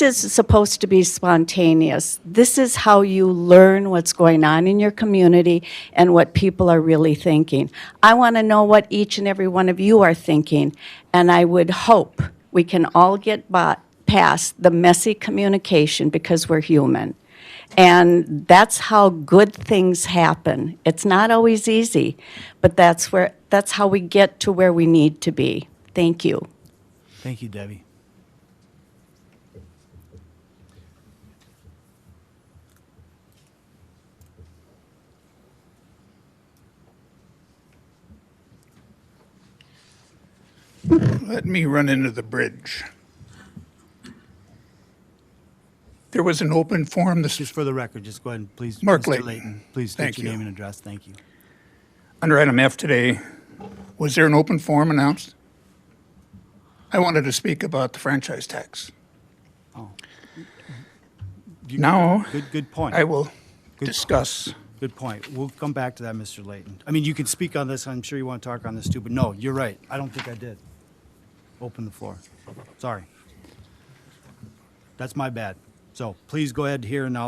is supposed to be spontaneous. This is how you learn what's going on in your community and what people are really thinking. I want to know what each and every one of you are thinking, and I would hope we can all get past the messy communication because we're human. And that's how good things happen. It's not always easy, but that's how we get to where we need to be. Thank you. Thank you, Debbie. Let me run into the bridge. There was an open forum Just for the record, just go ahead and please, Mark Mr. Layton. Layton, please Thank state your you. name and address. Thank you. under item F today. Was there an open forum announced? I wanted to speak about the franchise tax. Now, Good point. I will Good- discuss. Good point. We'll come back to that, Mr. Layton. I mean, you can speak on this. I'm sure you want to talk on this too, but no, you're right. I don't think I did. Open the floor. Sorry. That's my bad. So please go ahead here and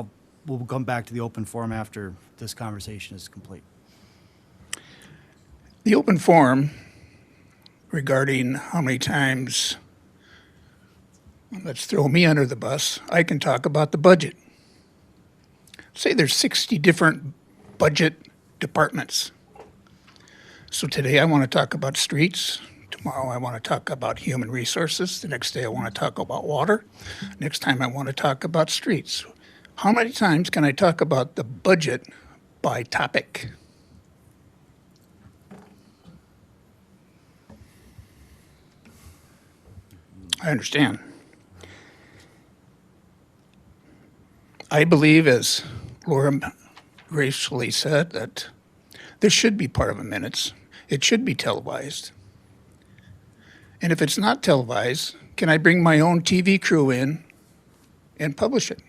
we'll come back to the open forum after this conversation is complete. The open forum regarding how many times, let's throw me under the bus, I can talk about the budget. Say there's 60 different budget departments. So today I want to talk about streets. Tomorrow I want to talk about human resources. The next day I want to talk about water. Next time I want to talk about streets. How many times can I talk about the budget by topic? I understand. I believe, as Laura gracefully said, that this should be part of the minutes. It should be televised. And if it's not televised, can I bring my own TV crew in and publish it?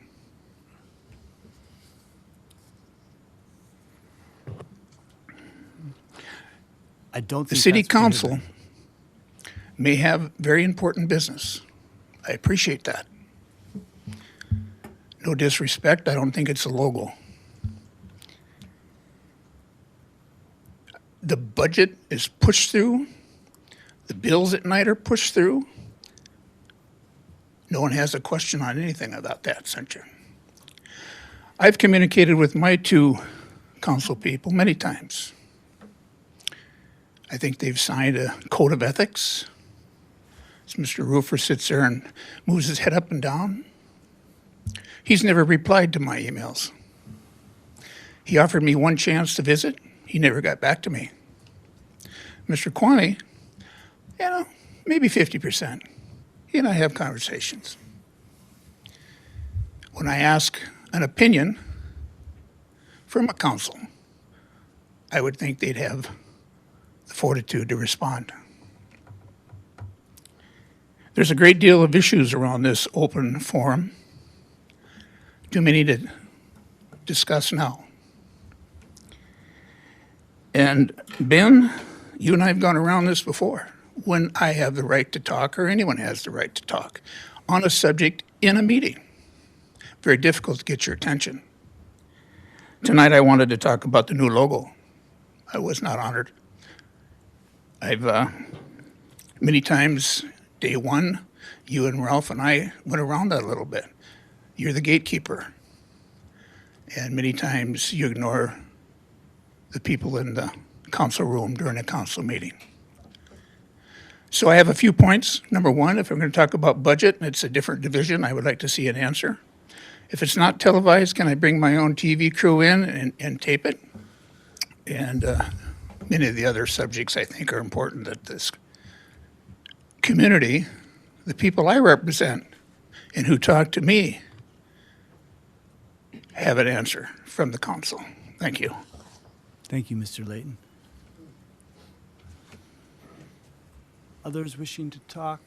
I don't think The city that's council prohibited. may have very important business. I appreciate that. No disrespect, I don't think it's a logo. The budget is pushed through. the bills at night are pushed through. No one has a question on anything about that, Senator. I've communicated with my two council people many times. I think they've signed a code of ethics. As Mr. Roofer sits there and moves his head up and down, he's never replied to my emails. He offered me one chance to visit. He never got back to me. Mr. Quaney, maybe 50%. He and I have conversations. When I ask an opinion from a council, I would think they'd have the fortitude to respond. There's a great deal of issues around this open forum. Too many to discuss now. And Ben, you and I have gone around this before. When I have the right to talk, or anyone has the right to talk, on a subject in a meeting. Very difficult to get your attention. Tonight I wanted to talk about the new logo. I was not honored. I've many times, day one, you and Ralph and I went around that a little bit. You're the gatekeeper. And many times you ignore the people in the council room during a council meeting. So I have a few points. Number one, if I'm going to talk about budget and it's a different division, I would like to see an answer. If it's not televised, can I bring my own TV crew in and tape it? And many of the other subjects I think are important that this community, the people I represent and who talk to me, have an answer from the council. Thank you. Thank you, Mr. Layton. Others wishing to talk?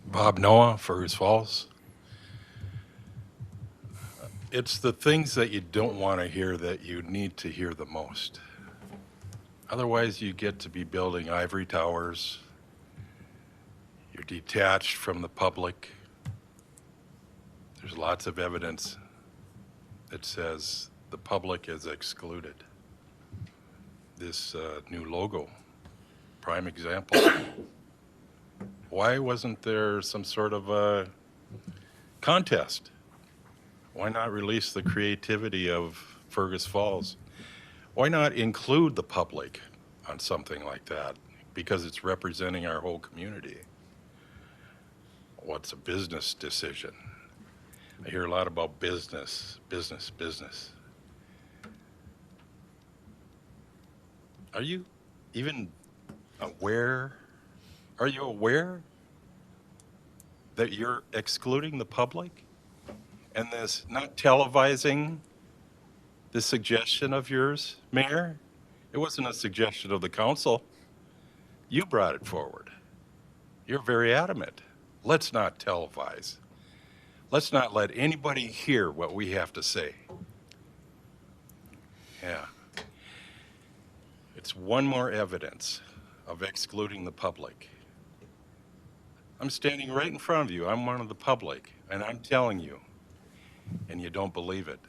Bob Noah, Fergus Falls. It's the things that you don't want to hear that you need to hear the most. Otherwise, you get to be building ivory towers. You're detached from the public. There's lots of evidence that says the public is excluded. This new logo, prime example. Why wasn't there some sort of a contest? Why not release the creativity of Fergus Falls? Why not include the public on something like that? Because it's representing our whole community. What's a business decision? I hear a lot about business. Are you even aware? Are you aware that you're excluding the public? And this not televising the suggestion of yours, Mayor? It wasn't a suggestion of the council. You brought it forward. You're very adamant. Let's not televise. Let's not let anybody hear what we have to say. Yeah. It's one more evidence of excluding the public. I'm standing right in front of you. I'm one of the public, and I'm telling you, and you don't believe it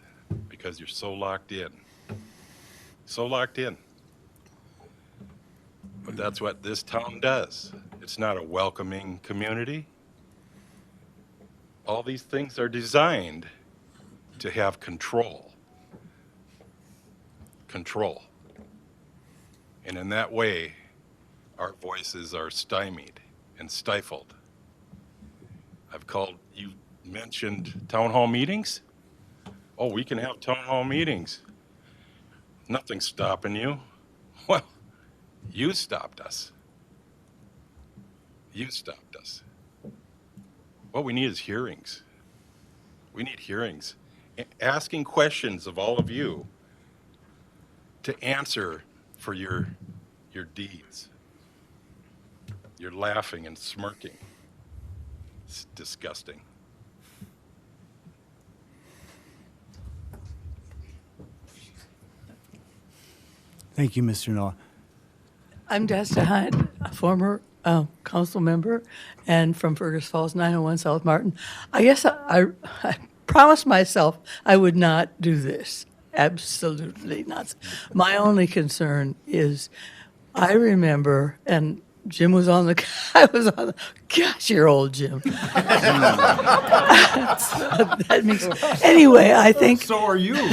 because you're so locked in. So locked in. But that's what this town does. It's not a welcoming community. All these things are designed to have control. Control. And in that way, our voices are stymied and stifled. You mentioned town hall meetings. Oh, we can have town hall meetings. Nothing's stopping you. Well, you stopped us. You stopped us. What we need is hearings. We need hearings. Asking questions of all of you to answer for your deeds. You're laughing and smirking. It's disgusting. Thank you, Mr. Noah. I'm Desta Hunt, a former council member and from Fergus Falls, 901 South Martin. I guess I promised myself I would not do this. Absolutely not. My only concern is, I remember, and Jim was on the, I was on the, gosh, you're old, Jim. That makes, anyway, I think. So are you. I know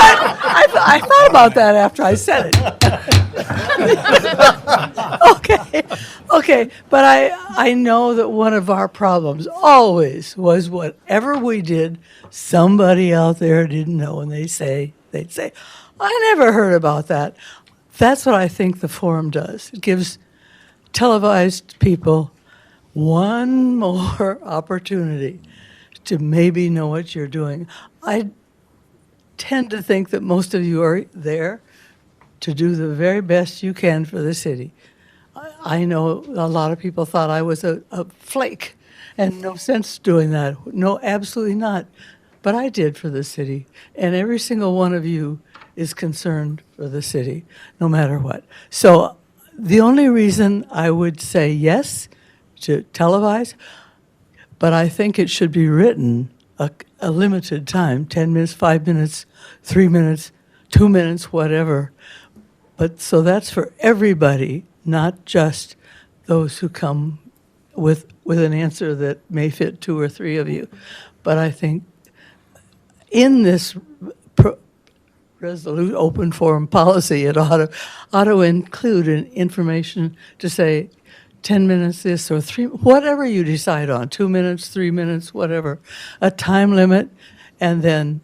it! I thought about that after I said it. Okay, but I know that one of our problems always was whatever we did, somebody out there didn't know, and they'd say, I never heard about that. That's what I think the forum does. It gives televised people one more opportunity to maybe know what you're doing. I tend to think that most of you are there to do the very best you can for the city. I know a lot of people thought I was a flake, and no sense doing that. No, absolutely not. But I did for the city, and every single one of you is concerned for the city, no matter what. So the only reason I would say yes to televise, but I think it should be written a limited time, 10 minutes, 5 minutes, 3 minutes, 2 minutes, whatever. But so that's for everybody, not just those who come with an answer that may fit 2 or 3 of you. But I think in this resolute open forum policy, it ought to include an information to say 10 minutes this or 3, whatever you decide on, 2 minutes, 3 minutes, whatever, a time limit, and then,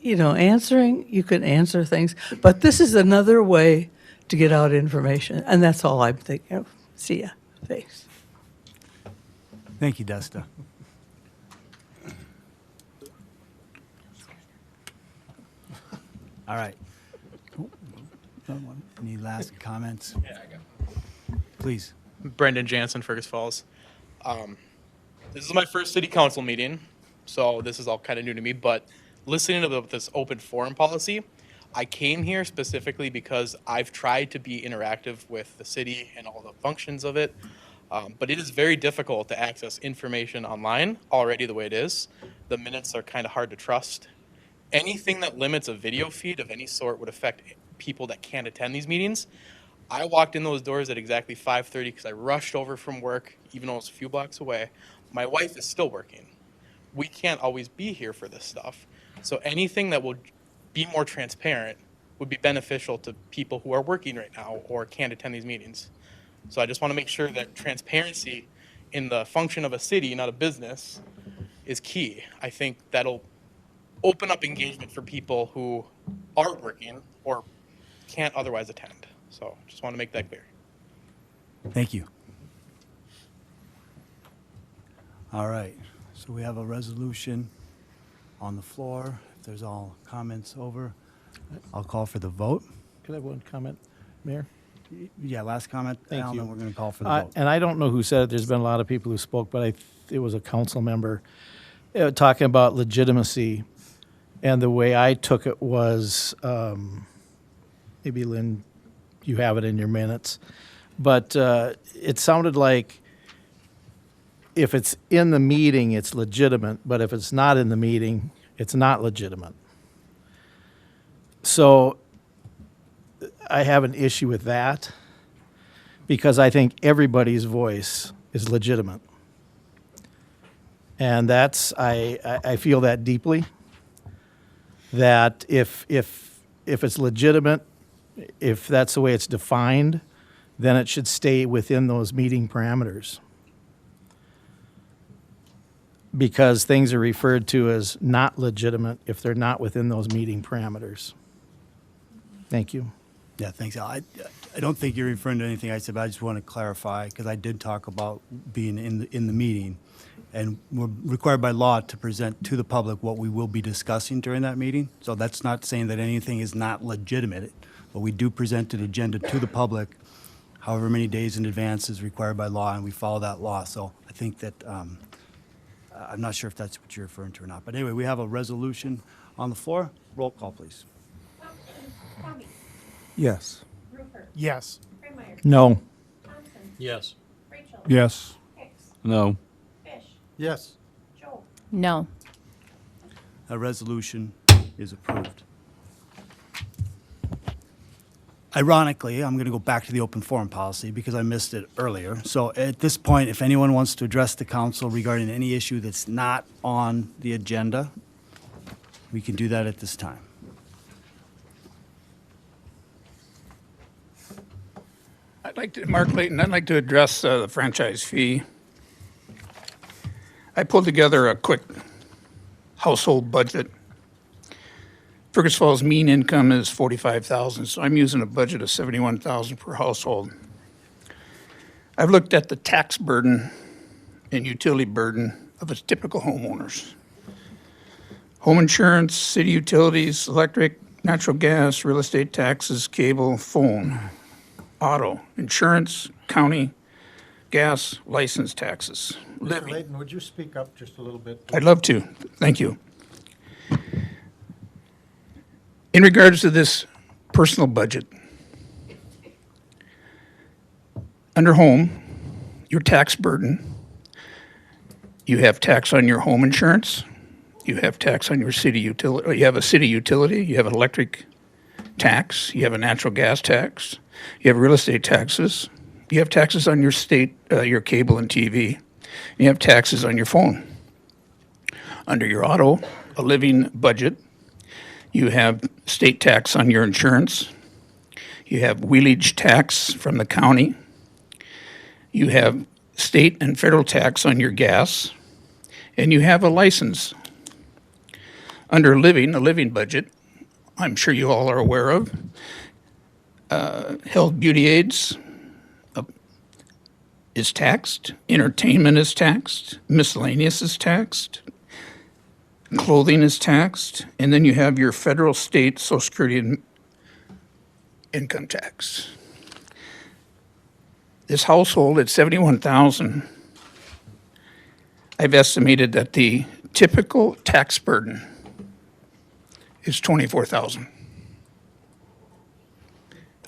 answering, you can answer things, but this is another way to get out information, and that's all I'm thinking of. See ya. Thanks. Thank you, Desta. All right. Any last comments? Yeah, I got Please. Brendan Jansen, Fergus Falls. This is my first city council meeting, so this is all kind of new to me, but listening to this open forum policy, I came here specifically because I've tried to be interactive with the city and all the functions of it, but it is very difficult to access information online already the way it is. The minutes are kind of hard to trust. Anything that limits a video feed of any sort would affect people that can't attend these meetings. I walked in those doors at exactly 5:30 because I rushed over from work, even though it was a few blocks away. My wife is still working. We can't always be here for this stuff. So anything that will be more transparent would be beneficial to people who are working right now or can't attend these meetings. So I just want to make sure that transparency in the function of a city, not a business, is key. I think that'll open up engagement for people who are working or can't otherwise attend. So just want to make that clear. Thank you. All right, so we have a resolution on the floor. If there's all comments over, I'll call for the vote. Could I have one comment, Mayor? Yeah, last comment, Thank Al, you. then we're going to call for the vote. And I don't know who said it. There's been a lot of people who spoke, but it was a council member talking about legitimacy. And the way I took it was, maybe Lynn, you have it in your minutes, but it sounded like if it's in the meeting, it's legitimate, but if it's not in the meeting, it's not legitimate. So I have an issue with that because I think everybody's voice is legitimate. And that's, I feel that deeply, that if it's legitimate, if that's the way it's defined, then it should stay within those meeting parameters. Because things are referred to as not legitimate if they're not within those meeting parameters. Thank you. Yeah, thanks, Al. I don't think you're referring to anything I said, but I just want to clarify, because I did talk about being in the meeting, and we're required by law to present to the public what we will be discussing during that meeting. So that's not saying that anything is not legitimate, but we do present an agenda to the public however many days in advance is required by law, and we follow that law. So I think that, I'm not sure if that's what you're referring to or not. But anyway, we have a resolution on the floor. Roll call, please. Yes. Yes. No. Yes. Yes. No. Yes. No. A resolution is approved. Ironically, I'm going to go back to the open forum policy because I missed it earlier. So at this point, if anyone wants to address the council regarding any issue that's not on the agenda, we can do that at this time. Mark Layton, I'd like to address the franchise fee. I pulled together a quick household budget. Fergus Falls mean income is $45,000, so I'm using a budget of $71,000 per household. I've looked at the tax burden and utility burden of a typical homeowners. Home insurance, city utilities, electric, natural gas, real estate taxes, cable, phone, auto, insurance, county, gas, license taxes. Mr. Layton, would you speak up just a little bit? I'd love to. Thank you. In regards to this personal budget, under home, your tax burden, you have tax on your home insurance, you have tax on your city utility, you have a city utility, you have an electric tax, you have a natural gas tax, you have real estate taxes, you have taxes on your state, your cable and TV, and you have taxes on your phone. Under your auto, a living budget, you have state tax on your insurance, you have wheelage tax from the county, you have state and federal tax on your gas, and you have a license. Under a living budget, I'm sure you all are aware of, health, beauty aids is taxed, entertainment is taxed, miscellaneous is taxed, clothing is taxed, and then you have your federal, state, Social Security, and income tax. This household at $71,000, I've estimated that the typical tax burden is $24,000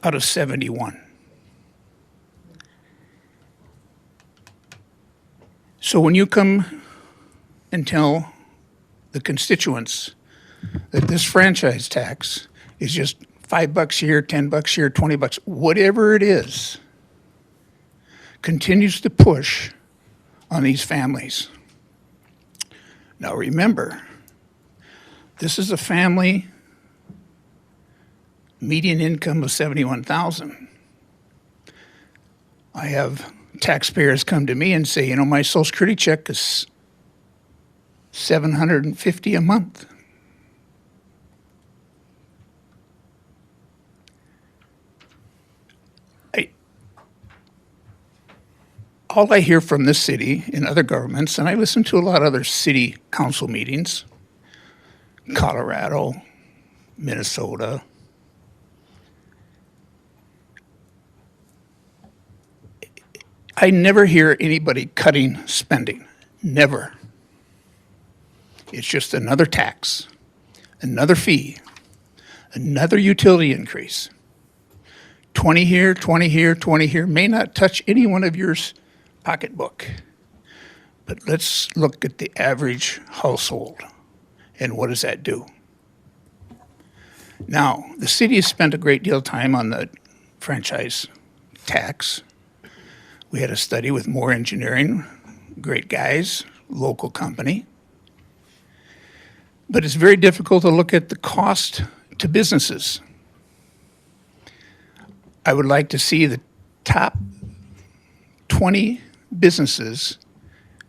out of 71. So when you come and tell the constituents that this franchise tax is just $5 here, $10 here, $20, whatever it is, continues to push on these families. Now remember, this is a family median income of $71,000. I have taxpayers come to me and say, you know, my Social Security check is $750 a month. All I hear from this city and other governments, and I listen to a lot of other city council meetings, Colorado, Minnesota, I never hear anybody cutting spending. Never. It's just another tax, another fee, another utility increase. 20 here, 20 here, 20 here, may not touch any one of yours pocketbook. But let's look at the average household and what does that do? Now, the city has spent a great deal of time on the franchise tax. We had a study with Moore Engineering, great guys, local company. But it's very difficult to look at the cost to businesses. I would like to see the top 20 businesses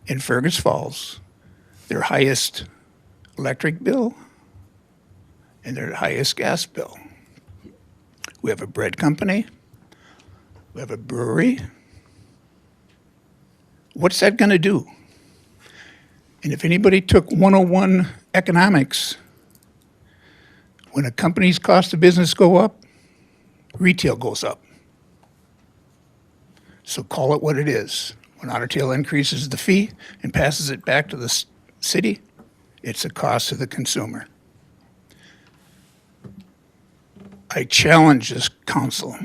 in Fergus Falls, their highest electric bill and their highest gas bill. We have a bread company, we have a brewery. What's that going to do? And if anybody took 101 economics, when a company's cost of business go up, retail goes up. So call it what it is. When Otter Tail increases the fee and passes it back to the city, it's a cost to the consumer. I challenge this council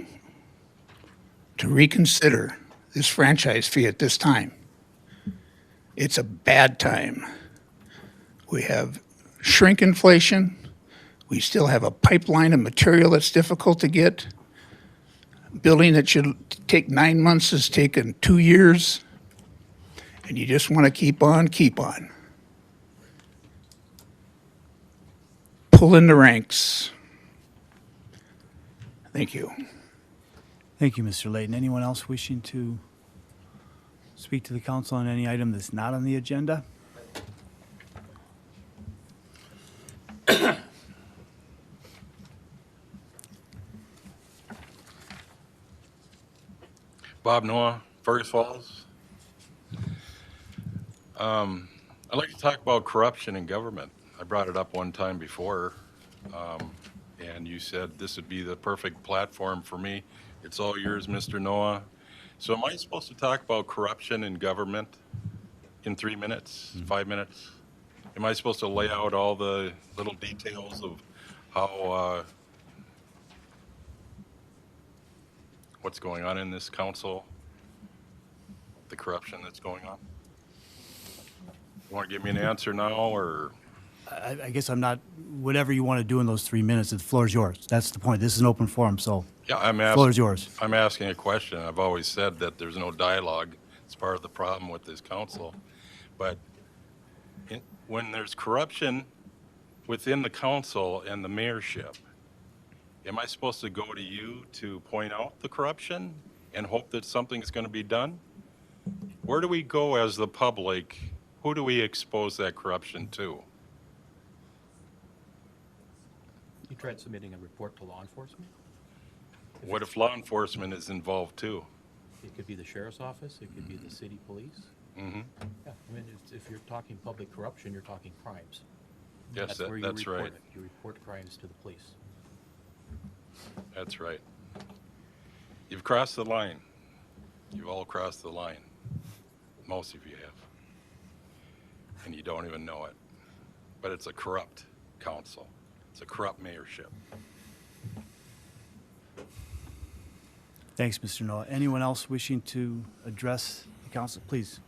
to reconsider this franchise fee at this time. It's a bad time We have shrink inflation. We still have a pipeline of material that's difficult to get. Building that should take 9 months is taking 2 years. And you just want to keep on, keep on. Pull in the ranks. Thank you. Thank you, Mr. Layton. Anyone else wishing to speak to the council on any item that's not on the agenda? Bob Noah, Fergus Falls. I'd like to talk about corruption in government. I brought it up one time before, and you said this would be the perfect platform for me. It's all yours, Mr. Noah. So am I supposed to talk about corruption in government in 3 minutes, 5 minutes? Am I supposed to lay out all the little details of how, what's going on in this council, the corruption that's going on? You want to give me an answer now, or? I guess I'm not, whatever you want to do in those 3 minutes, the floor is yours. That's the point. This is an open forum, so Yeah, the floor is yours. I'm asking a question. I've always said that there's no dialogue. It's part of the problem with this council. But when there's corruption within the council and the mayorship, am I supposed to go to you to point out the corruption and hope that something's going to be done? Where do we go as the public? Who do we expose that corruption to? You tried submitting a report to law enforcement? What if law enforcement is involved too? It could be the sheriff's office, it could be the city police. Mm-hmm. Yeah, I mean, if you're talking public corruption, you're talking crimes. Yes, Where you that's report right. it. You report crimes to the police. That's right. You've crossed the line. You've all crossed the line. Most of you have. And you don't even know it. But it's a corrupt council. It's a corrupt mayorship. Thanks, Mr. Noah. Anyone else wishing to address the council, please?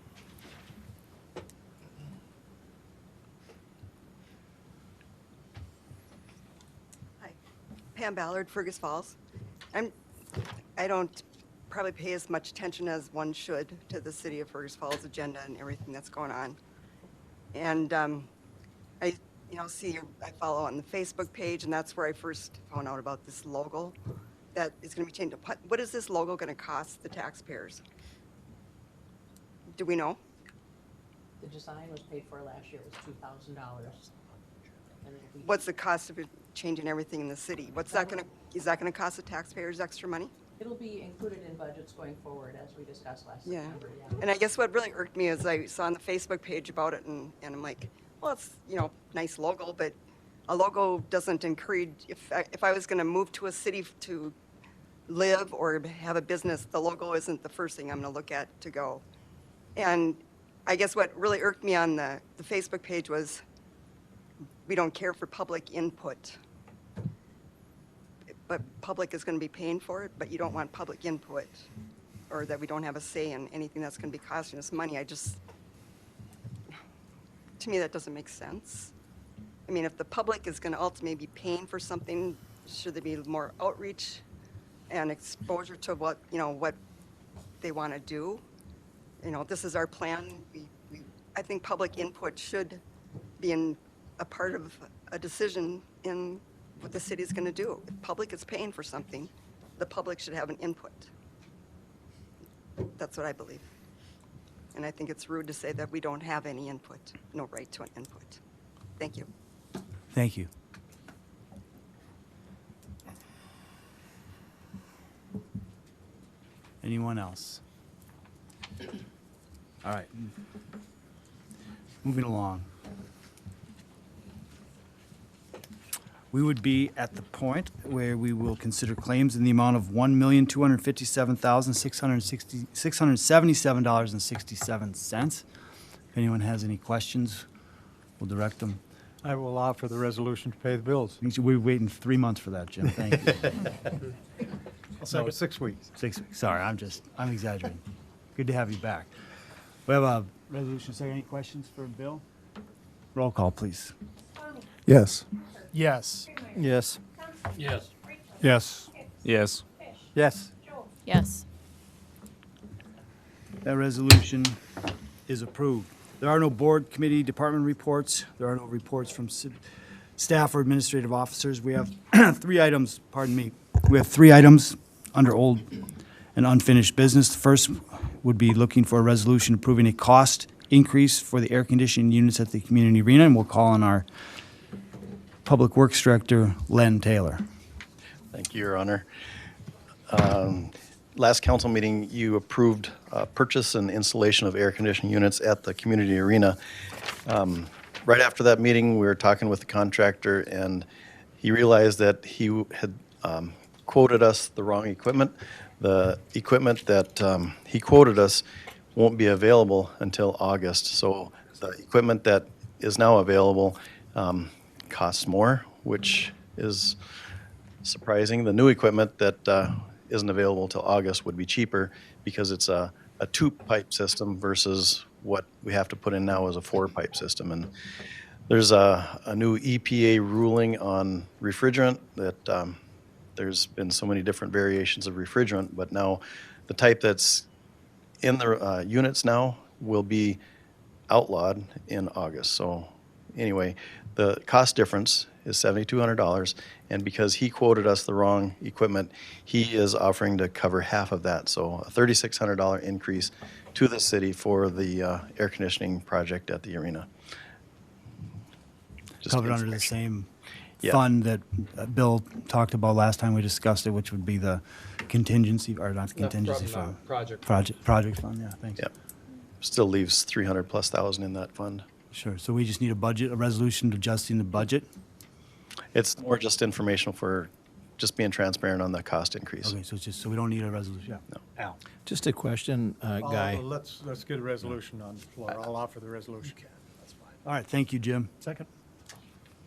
Hi, Pam Ballard, Fergus Falls. I don't probably pay as much attention as one should to the city of Fergus Falls agenda and everything that's going on. And I I follow on the Facebook page, and that's where I first found out about this logo that is going to be changed. What is this logo going to cost the taxpayers? Do we know? The design was paid for last year, it was $2,000. What's the cost of it changing everything in the city? What's that going to, is that going to cost the taxpayers extra money? It'll be included in budgets going forward, as we discussed last Yeah. September. And I guess what really irked me is I saw on the Facebook page about it, and I'm like, well, it's, nice logo, but a logo doesn't encourage, if I was going to move to a city to live or have a business, the logo isn't the first thing I'm going to look at to go. And I guess what really irked me on the Facebook page was we don't care for public input. But public is going to be paying for it, but you don't want public input, or that we don't have a say in anything that's going to be costing us money. To me, that doesn't make sense. I mean, if the public is going to ultimately be paying for something, should there be more outreach and exposure to what they want to do? This is our plan. I think public input should be a part of a decision in what the city is going to do. If public is paying for something, the public should have an input. That's what I believe. And I think it's rude to say that we don't have any input, no right to an input. Thank you. Thank you. Anyone else? All right. Moving along. We would be at the point where we will consider claims in the amount of $1,257,677.67. If anyone has any questions, we'll direct them. I will offer the resolution to pay the bills. We're waiting 3 months for that, Jim. Thank you. I'll second 6 weeks. 6 weeks. Sorry, I'm exaggerating. Good to have you back. We have a resolution. Is there any questions for Bill? Roll call, please. Yes. Yes. Yes. Yes. Yes. Yes. Yes. Yes. That resolution is approved. There are no board, committee, department reports. There are no reports from staff or administrative officers. We have three items, pardon me. We have three items under old and unfinished business. The first would be looking for a resolution approving a cost increase for the air conditioning units at the community arena, and we'll call on our Public Works Director, Len Taylor. Thank you, Your Honor. Last council meeting, you approved purchase and installation of air conditioning units at the community arena. Right after that meeting, we were talking with the contractor, and he realized that he had quoted us the wrong equipment. The equipment that he quoted us won't be available until August. So the equipment that is now available costs more, which is surprising. The new equipment that isn't available until August would be cheaper because it's a two-pipe system versus what we have to put in now as a four-pipe system. And there's a new EPA ruling on refrigerant that there's been so many different variations of refrigerant, but now the type that's in the units now will be outlawed in August. So anyway, the cost difference is $7,200, and because he quoted us the wrong equipment, he is offering to cover half of that. So a $3,600 increase to the city for the air conditioning project at the arena. Just Covered under the information. same Yeah. fund that Bill talked about last time we discussed it, which would be the contingency, or not the contingency fund. Project. Project fund, yeah, thanks. Yep. Still leaves 300,000+ in that fund. Sure, so we just need a resolution adjusting the budget? It's more just informational for just being transparent on the cost increase. Okay, so it's just, so we don't need a resolution? No. Al? Just a question, Guy. Let's get a resolution on the floor. I'll offer the resolution. All right, thank you, Jim. Second.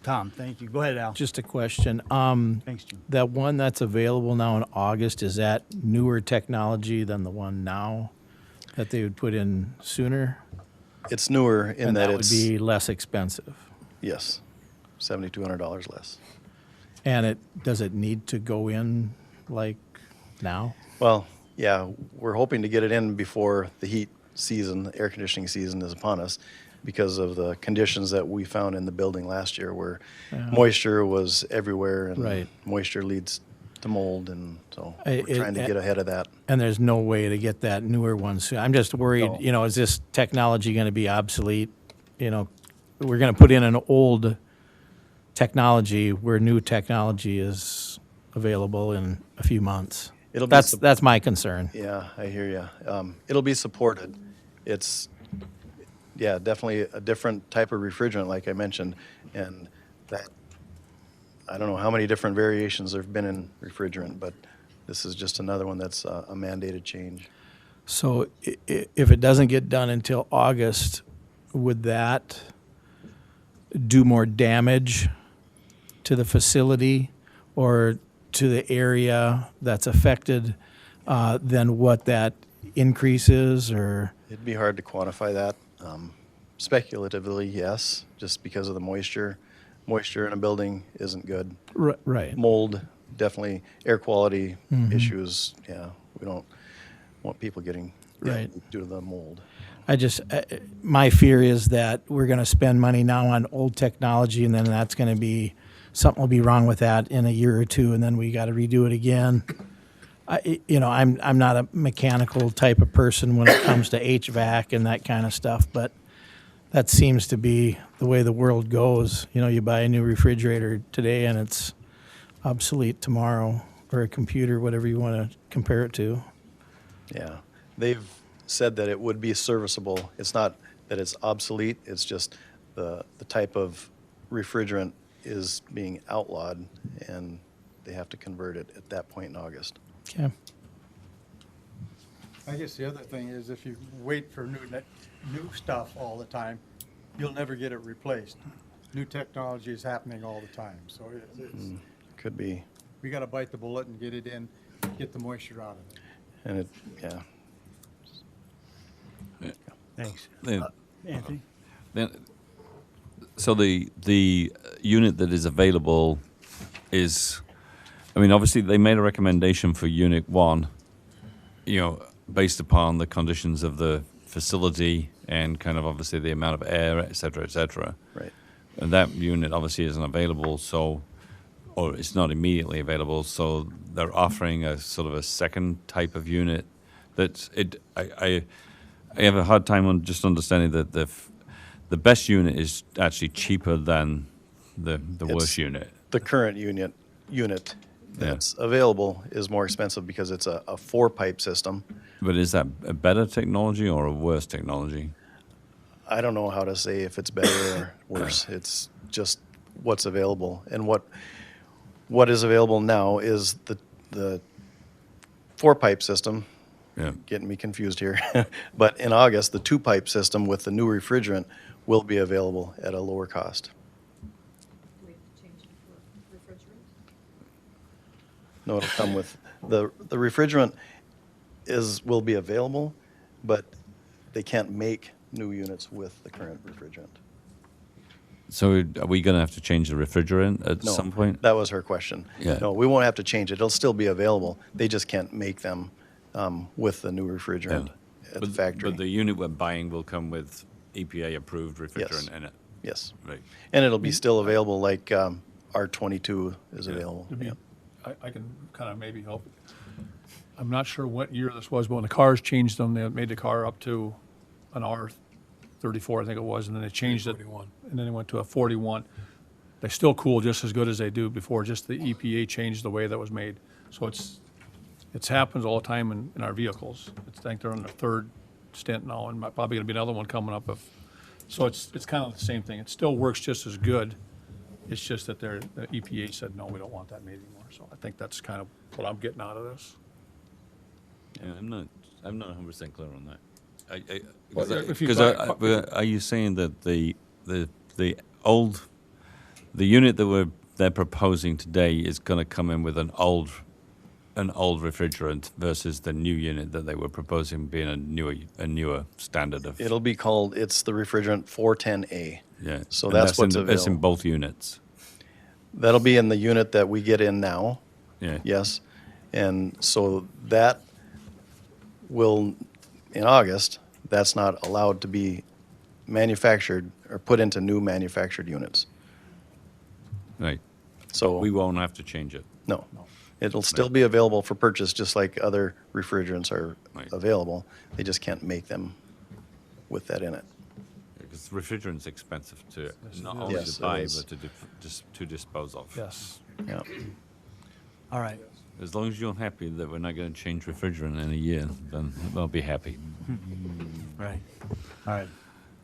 Tom, thank you. Go ahead, Al. Just a question. Thanks, Jim. That one that's available now in August, is that newer technology than the one now that they would put in sooner? It's newer in And that that would it's, be less expensive. yes, $7,200 less. And does it need to go in like now? Well, yeah, we're hoping to get it in before the heat season, the air conditioning season is upon us because of the conditions that we found in the building last year where moisture was everywhere and Right. moisture leads to mold, and so I- we're trying to get ahead of that. And there's no way to get that newer one soon. I'm just worried, No. is this technology going to be obsolete? We're going to put in an old technology where new technology is available in a few months. It'll be That's my concern. Yeah, I hear you. It'll be supported. It's, yeah, definitely a different type of refrigerant, like I mentioned, and that, I don't know how many different variations there have been in refrigerant, but this is just another one that's a mandated change. So if it doesn't get done until August, would that do more damage to the facility or to the area that's affected than what that increase is, or? It'd be hard to quantify that. Speculatively, yes, just because of the moisture. Moisture in a building isn't good. Right. Mold, definitely. Air quality Mhm. issues, yeah. We don't want people getting ill Right. due to the mold. My fear is that we're going to spend money now on old technology, and then that's going to be, something will be wrong with that in a year or two, and then we got to redo it again. I'm not a mechanical type of person when it comes to HVAC and that kind of stuff, but that seems to be the way the world goes. You buy a new refrigerator today and it's obsolete tomorrow, or a computer, whatever you want to compare it to. Yeah, they've said that it would be serviceable. It's not that it's obsolete, it's just the type of refrigerant is being outlawed, and they have to convert it at that point in August. Okay. I guess the other thing is if you wait for new stuff all the time, you'll never get it replaced. New technology is happening all the time, so it's Could be, we got to bite the bullet and get it in, get the moisture out of it. and it, yeah. Thanks. Then- Anthony? Then, So the unit that is available is, I mean, obviously they made a recommendation for Unit 1, based upon the conditions of the facility and kind of obviously the amount of air, et cetera, et cetera. Right. And that unit obviously isn't available, or it's not immediately available, so they're offering a sort of a second type of unit I have a hard time on just understanding that the best unit is actually cheaper than the worst It's unit. The current unit that's available is more expensive because it's a 4-pipe system. But is that a better technology or a worse technology? I don't know how to say if it's better or worse. It's just what's available. And what is available now is the 4-pipe system. Yeah. Getting me confused here. But in August, the 2-pipe system with the new refrigerant will be available at a lower cost. No, it'll come with, the refrigerant will be available, but they can't make new units with the current refrigerant. So are we going to have to change the refrigerant at No, some point? that was her question. Yeah. No, we won't have to change it. It'll still be available. They just can't make them with the new refrigerant at the factory. But the unit we're buying will come with EPA-approved refrigerant in it? Yes. Right. And it'll be still available like R22 is available. It'd be- Yeah. I can kind of maybe help. I'm not sure what year this was, but when the cars changed them, they made the car up to an R34, I think it was, and then they changed it. And then they went to a 41. They still cool just as good as they do before, just the EPA changed the way that was made. So it's happens all the time in our vehicles. I think they're on their third stint now, and probably going to be another one coming up. So it's kind of the same thing. It still works just as good. It's just that the EPA said, no, we don't want that made anymore. So I think that's kind of what I'm getting out of this. Yeah, I'm not 100% clear on that. Well, if you Because buy- are you saying that the unit that they're proposing today is going to come in with an old refrigerant versus the new unit that they were proposing being a newer standard of? It'll be called, it's the refrigerant 410A. Yeah. So And that's what's It's in available. both units. That'll be in the unit that we get in now. Yeah. Yes. And so that will, in August, that's not allowed to be manufactured or put into new manufactured units. Right. So We won't have to change it. no, it'll still be available for purchase, just like other refrigerants are Right. available. They just can't make them with that in it. Because refrigerant's expensive to not only Yes, to it buy, is. but to dispose of. Yes. Yeah. All right. As long as you're happy that we're not going to change refrigerant in a year, then I'll be happy. Right. All right.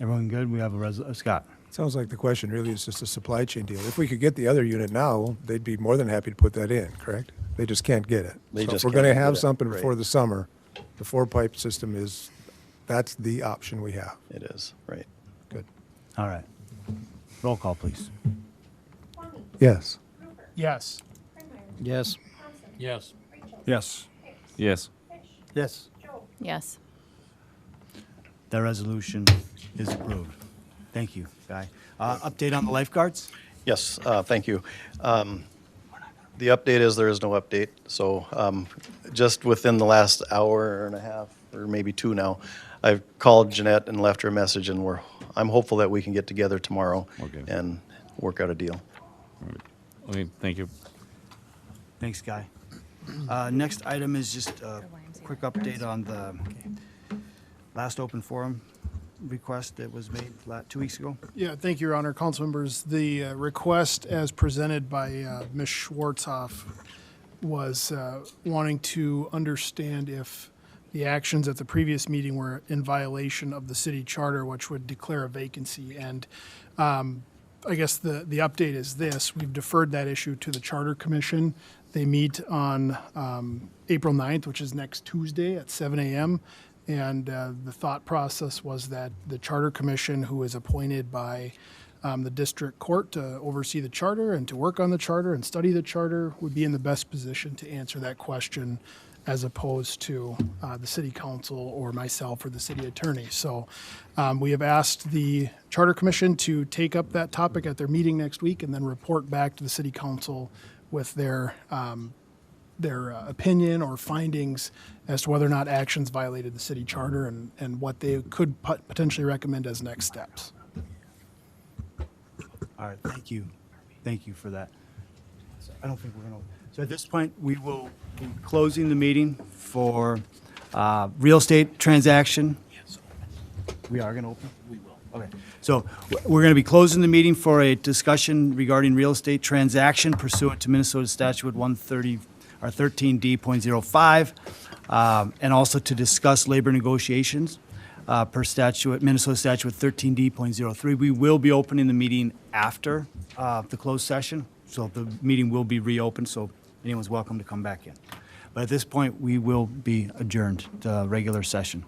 Everyone good? We have a Scott. Sounds like the question really is just a supply chain deal. If we could get the other unit now, they'd be more than happy to put that in, correct? They just can't get it. They So just if we're going to can't get have it, something right. before the summer, the 4-pipe system that's the option we have. It is, right. Good. All right. Roll call, please. Yes. Yes. Yes. Yes. Yes. Yes. Yes. Yes. That resolution is approved. Thank you, Guy. Update on the lifeguards? Yes, thank you. The update is there is no update. So just within the last hour and a half, or maybe 2 now, I've called Jeanette and left her a message, and I'm hopeful that we can get together tomorrow Okay. and work out a deal. Okay, thank you. Thanks, Guy. Next item is just a quick update on the last open forum request that was made 2 weeks ago. Yeah, thank you, Your Honor. Council members, the request as presented by Ms. Schwartzhoff was wanting to understand if the actions at the previous meeting were in violation of the city charter, which would declare a vacancy. And I guess the update is this: we've deferred that issue to the Charter Commission. They meet on April 9th, which is next Tuesday at 7 a.m. And the thought process was that the Charter Commission, who is appointed by the district court to oversee the charter and to work on the charter and study the charter, would be in the best position to answer that question as opposed to the city council or myself or the city attorney. So we have asked the Charter Commission to take up that topic at their meeting next week and then report back to the city council with their opinion or findings as to whether or not actions violated the city charter and what they could potentially recommend as next steps. All right, thank you. Thank you for that. So I don't think we're going to, so at this point, we will be closing the meeting for real estate transaction. We are going to open? We will. Okay. So we're going to be closing the meeting for a discussion regarding real estate transaction pursuant to Minnesota Statute 130, or 13D.05, and also to discuss labor negotiations per statute, Minnesota Statute 13D.03. We will be opening the meeting after the closed session, so the meeting will be reopened, so anyone's welcome to come back in. But at this point, we will be adjourned to regular session.